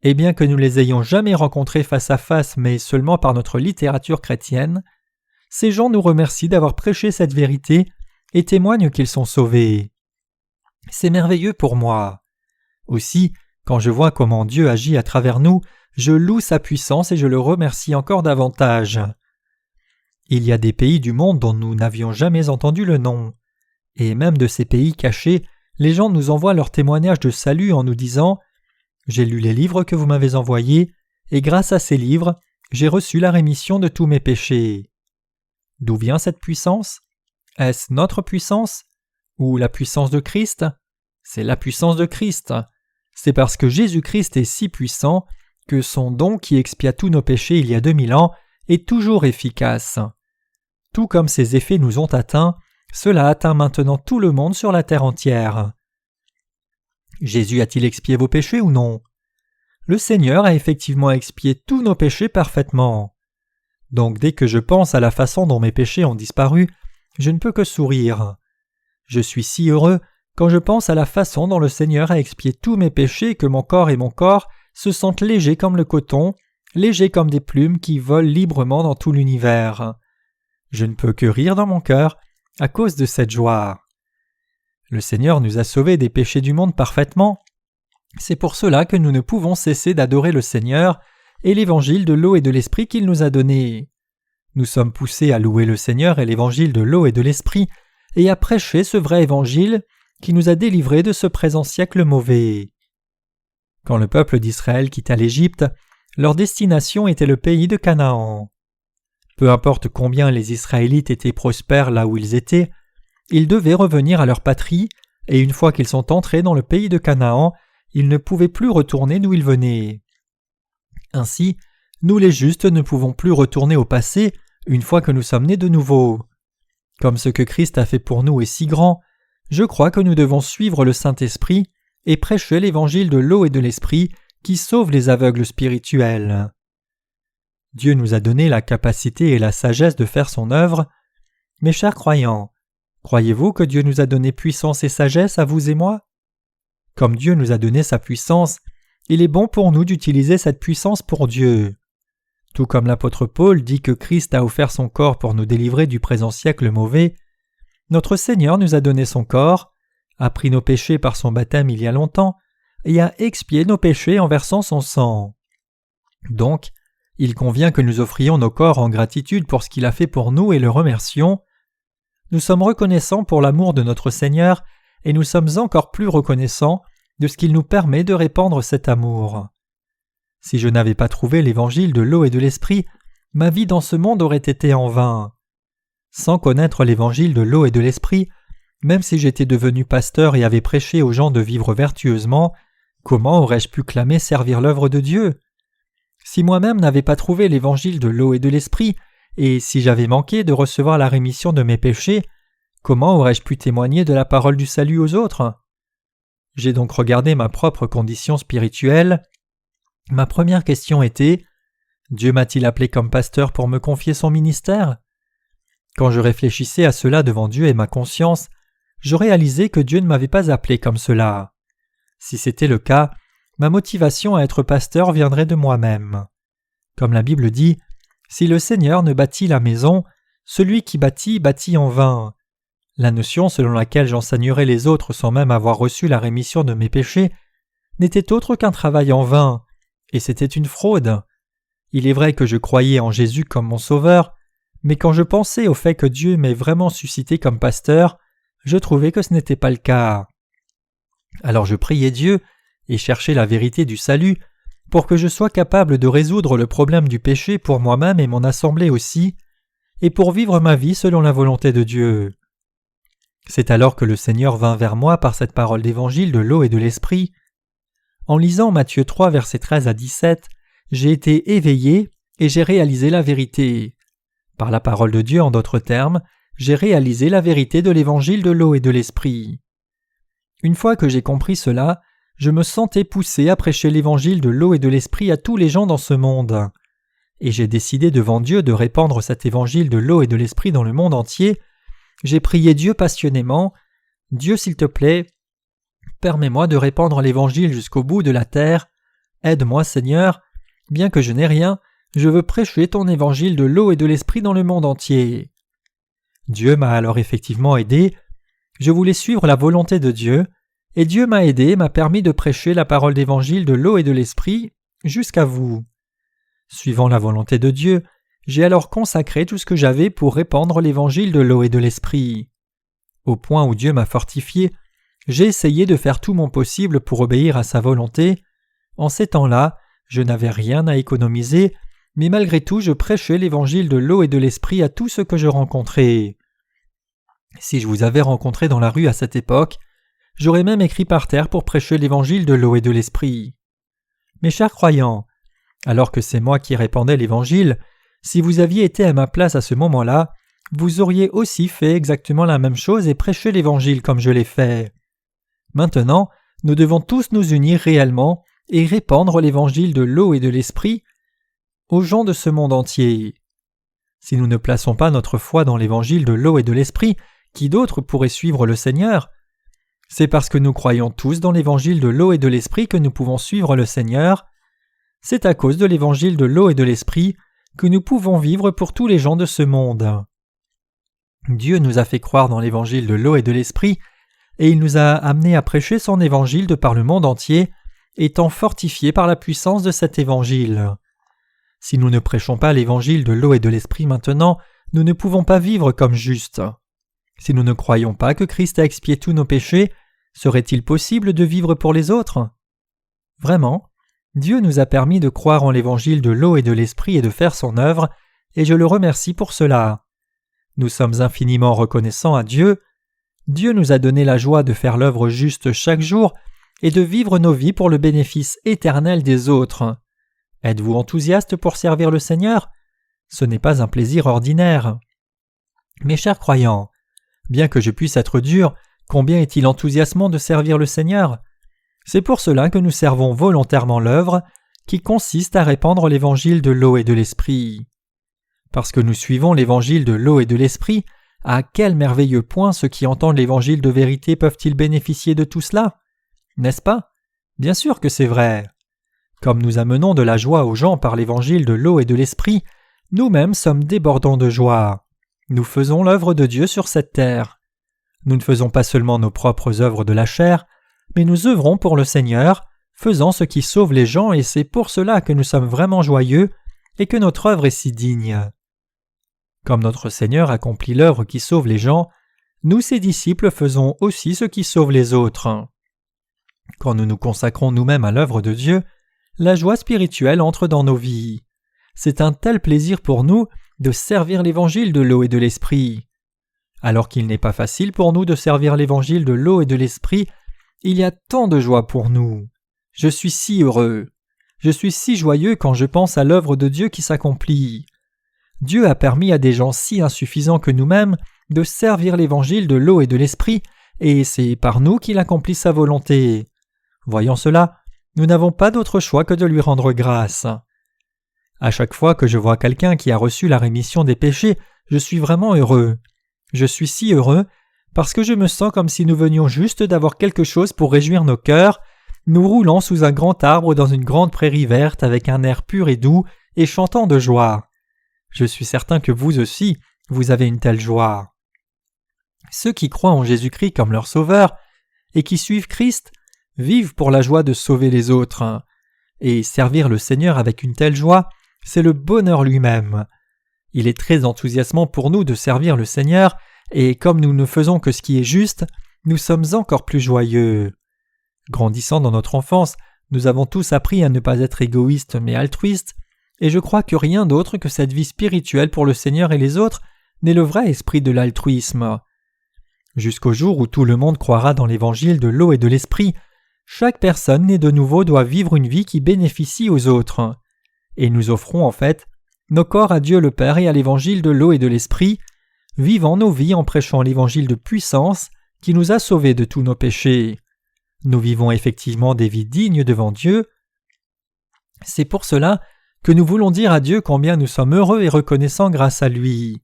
et bien que nous les ayons jamais rencontrés face à face mais seulement par notre littérature chrétienne, ces gens nous remercient d'avoir prêché cette vérité et témoignent qu'ils sont sauvés. C'est merveilleux pour moi. Aussi, quand je vois comment Dieu agit à travers nous, je loue sa puissance et je le remercie encore davantage. Il y a des pays du monde dont nous n'avions jamais entendu le nom. Et même de ces pays cachés, les gens nous envoient leurs témoignages de salut en nous disant « J'ai lu les livres que vous m'avez envoyés, et grâce à ces livres, j'ai reçu la rémission de tous mes péchés. » D'où vient cette puissance? Est-ce notre puissance? Ou la puissance de Christ? C'est la puissance de Christ. C'est parce que Jésus-Christ est si puissant que son don qui expia tous nos péchés il y a 2000 ans est toujours efficace. Tout comme ses effets nous ont atteints, cela atteint maintenant tout le monde sur la terre entière. Jésus a-t-il expié vos péchés ou non? Le Seigneur a effectivement expié tous nos péchés parfaitement. Donc dès que je pense à la façon dont mes péchés ont disparu, je ne peux que sourire. Je suis si heureux quand je pense à la façon dont le Seigneur a expié tous mes péchés que mon corps se sentent légers comme le coton, légers comme des plumes qui volent librement dans tout l'univers. Je ne peux que rire dans mon cœur à cause de cette joie. Le Seigneur nous a sauvés des péchés du monde parfaitement. C'est pour cela que nous ne pouvons cesser d'adorer le Seigneur et l'évangile de l'eau et de l'esprit qu'il nous a donné. Nous sommes poussés à louer le Seigneur et l'évangile de l'eau et de l'esprit et à prêcher ce vrai évangile qui nous a délivrés de ce présent siècle mauvais. Quand le peuple d'Israël quitta l'Égypte, leur destination était le pays de Canaan. Peu importe combien les Israélites étaient prospères là où ils étaient, ils devaient revenir à leur patrie, et une fois qu'ils sont entrés dans le pays de Canaan, ils ne pouvaient plus retourner d'où ils venaient. Ainsi, nous les justes ne pouvons plus retourner au passé une fois que nous sommes nés de nouveau. Comme ce que Christ a fait pour nous est si grand, je crois que nous devons suivre le Saint-Esprit et prêcher l'évangile de l'eau et de l'esprit qui sauve les aveugles spirituels. Dieu nous a donné la capacité et la sagesse de faire son œuvre. Mes chers croyants, croyez-vous que Dieu nous a donné puissance et sagesse à vous et moi? Comme Dieu nous a donné sa puissance, il est bon pour nous d'utiliser cette puissance pour Dieu. Tout comme l'apôtre Paul dit que Christ a offert son corps pour nous délivrer du présent siècle mauvais, notre Seigneur nous a donné son corps, a pris nos péchés par son baptême il y a longtemps, et a expié nos péchés en versant son sang. Donc, il convient que nous offrions nos corps en gratitude pour ce qu'il a fait pour nous et le remercions. Nous sommes reconnaissants pour l'amour de notre Seigneur et nous sommes encore plus reconnaissants de ce qu'il nous permet de répandre cet amour. Si je n'avais pas trouvé l'évangile de l'eau et de l'esprit, ma vie dans ce monde aurait été en vain. Sans connaître l'évangile de l'eau et de l'esprit, même si j'étais devenu pasteur et avais prêché aux gens de vivre vertueusement, comment aurais-je pu clamer servir l'œuvre de Dieu? Si moi-même n'avais pas trouvé l'évangile de l'eau et de l'esprit, et si j'avais manqué de recevoir la rémission de mes péchés, comment aurais-je pu témoigner de la parole du salut aux autres? J'ai donc regardé ma propre condition spirituelle. Ma première question était « Dieu m'a-t-il appelé comme pasteur pour me confier son ministère ?» Quand je réfléchissais à cela devant Dieu et ma conscience, je réalisais que Dieu ne m'avait pas appelé comme cela. Si c'était le cas, ma motivation à être pasteur viendrait de moi-même. Comme la Bible dit, « Si le Seigneur ne bâtit la maison, celui qui bâtit, bâtit en vain. » La notion selon laquelle j'enseignerais les autres sans même avoir reçu la rémission de mes péchés n'était autre qu'un travail en vain, et c'était une fraude. Il est vrai que je croyais en Jésus comme mon sauveur, mais quand je pensais au fait que Dieu m'ait vraiment suscité comme pasteur, je trouvais que ce n'était pas le cas. Alors je priais Dieu et cherchais la vérité du salut pour que je sois capable de résoudre le problème du péché pour moi-même et mon assemblée aussi, et pour vivre ma vie selon la volonté de Dieu. C'est alors que le Seigneur vint vers moi par cette parole d'évangile de l'eau et de l'esprit. En lisant Matthieu 3, versets 13 à 17, j'ai été éveillé et j'ai réalisé la vérité. Par la parole de Dieu, en d'autres termes, j'ai réalisé la vérité de l'évangile de l'eau et de l'esprit. Une fois que j'ai compris cela, je me sentais poussé à prêcher l'évangile de l'eau et de l'esprit à tous les gens dans ce monde. Et j'ai décidé devant Dieu de répandre cet évangile de l'eau et de l'esprit dans le monde entier. J'ai prié Dieu passionnément. « Dieu, s'il te plaît, permets-moi de répandre l'évangile jusqu'au bout de la terre. Aide-moi, Seigneur. Bien que je n'ai rien, je veux prêcher ton évangile de l'eau et de l'esprit dans le monde entier. » Dieu m'a alors effectivement aidé. Je voulais suivre la volonté de Dieu, et Dieu m'a aidé et m'a permis de prêcher la parole d'évangile de l'eau et de l'esprit, jusqu'à vous. Suivant la volonté de Dieu, j'ai alors consacré tout ce que j'avais pour répandre l'évangile de l'eau et de l'esprit. Au point où Dieu m'a fortifié, j'ai essayé de faire tout mon possible pour obéir à sa volonté. En ces temps-là, je n'avais rien à économiser, mais malgré tout je prêchais l'évangile de l'eau et de l'esprit à tous ceux que je rencontrais. Si je vous avais rencontré dans la rue à cette époque, j'aurais même écrit par terre pour prêcher l'évangile de l'eau et de l'esprit. Mes chers croyants, alors que c'est moi qui répandais l'évangile, si vous aviez été à ma place à ce moment-là, vous auriez aussi fait exactement la même chose et prêché l'évangile comme je l'ai fait. Maintenant, nous devons tous nous unir réellement et répandre l'évangile de l'eau et de l'esprit aux gens de ce monde entier. Si nous ne plaçons pas notre foi dans l'évangile de l'eau et de l'esprit, qui d'autre pourrait suivre le Seigneur? C'est parce que nous croyons tous dans l'évangile de l'eau et de l'esprit que nous pouvons suivre le Seigneur. C'est à cause de l'évangile de l'eau et de l'esprit que nous pouvons vivre pour tous les gens de ce monde. Dieu nous a fait croire dans l'évangile de l'eau et de l'esprit, et il nous a amenés à prêcher son évangile de par le monde entier, étant fortifiés par la puissance de cet évangile. Si nous ne prêchons pas l'évangile de l'eau et de l'esprit maintenant, nous ne pouvons pas vivre comme justes. Si nous ne croyons pas que Christ a expié tous nos péchés, serait-il possible de vivre pour les autres? Vraiment, Dieu nous a permis de croire en l'évangile de l'eau et de l'esprit et de faire son œuvre, et je le remercie pour cela. Nous sommes infiniment reconnaissants à Dieu. Dieu nous a donné la joie de faire l'œuvre juste chaque jour et de vivre nos vies pour le bénéfice éternel des autres. Êtes-vous enthousiaste pour servir le Seigneur? Ce n'est pas un plaisir ordinaire. Mes chers croyants, bien que je puisse être dur, combien est-il enthousiasmant de servir le Seigneur? C'est pour cela que nous servons volontairement l'œuvre qui consiste à répandre l'évangile de l'eau et de l'esprit. Parce que nous suivons l'évangile de l'eau et de l'esprit, à quel merveilleux point ceux qui entendent l'évangile de vérité peuvent-ils bénéficier de tout cela? N'est-ce pas? Bien sûr que c'est vrai. Comme nous amenons de la joie aux gens par l'évangile de l'eau et de l'esprit, nous-mêmes sommes débordants de joie. Nous faisons l'œuvre de Dieu sur cette terre. Nous ne faisons pas seulement nos propres œuvres de la chair, mais nous œuvrons pour le Seigneur, faisant ce qui sauve les gens, et c'est pour cela que nous sommes vraiment joyeux et que notre œuvre est si digne. Comme notre Seigneur accomplit l'œuvre qui sauve les gens, nous, ses disciples, faisons aussi ce qui sauve les autres. Quand nous nous consacrons nous-mêmes à l'œuvre de Dieu, la joie spirituelle entre dans nos vies. C'est un tel plaisir pour nous de servir l'évangile de l'eau et de l'esprit. Alors qu'il n'est pas facile pour nous de servir l'évangile de l'eau et de l'esprit, il y a tant de joie pour nous. Je suis si heureux. Je suis si joyeux quand je pense à l'œuvre de Dieu qui s'accomplit. Dieu a permis à des gens si insuffisants que nous-mêmes de servir l'évangile de l'eau et de l'esprit, et c'est par nous qu'il accomplit sa volonté. Voyant cela, nous n'avons pas d'autre choix que de lui rendre grâce. À chaque fois que je vois quelqu'un qui a reçu la rémission des péchés, je suis vraiment heureux. Je suis si heureux parce que je me sens comme si nous venions juste d'avoir quelque chose pour réjouir nos cœurs, nous roulant sous un grand arbre dans une grande prairie verte avec un air pur et doux et chantant de joie. Je suis certain que vous aussi, vous avez une telle joie. Ceux qui croient en Jésus-Christ comme leur sauveur et qui suivent Christ vivent pour la joie de sauver les autres. Et servir le Seigneur avec une telle joie, c'est le bonheur lui-même. Il est très enthousiasmant pour nous de servir le Seigneur, et comme nous ne faisons que ce qui est juste, nous sommes encore plus joyeux. Grandissant dans notre enfance, nous avons tous appris à ne pas être égoïstes mais altruistes, et je crois que rien d'autre que cette vie spirituelle pour le Seigneur et les autres n'est le vrai esprit de l'altruisme. Jusqu'au jour où tout le monde croira dans l'évangile de l'eau et de l'esprit, chaque personne née de nouveau doit vivre une vie qui bénéficie aux autres. Et nous offrons en fait nos corps à Dieu le Père et à l'évangile de l'eau et de l'esprit, vivant nos vies en prêchant l'évangile de puissance qui nous a sauvés de tous nos péchés. Nous vivons effectivement des vies dignes devant Dieu. C'est pour cela que nous voulons dire à Dieu combien nous sommes heureux et reconnaissants grâce à lui.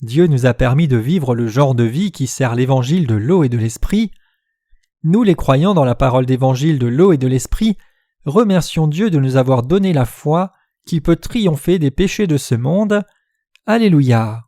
Dieu nous a permis de vivre le genre de vie qui sert l'évangile de l'eau et de l'esprit. Nous, les croyants dans la parole d'évangile de l'eau et de l'esprit, remercions Dieu de nous avoir donné la foi qui peut triompher des péchés de ce monde. Alléluia.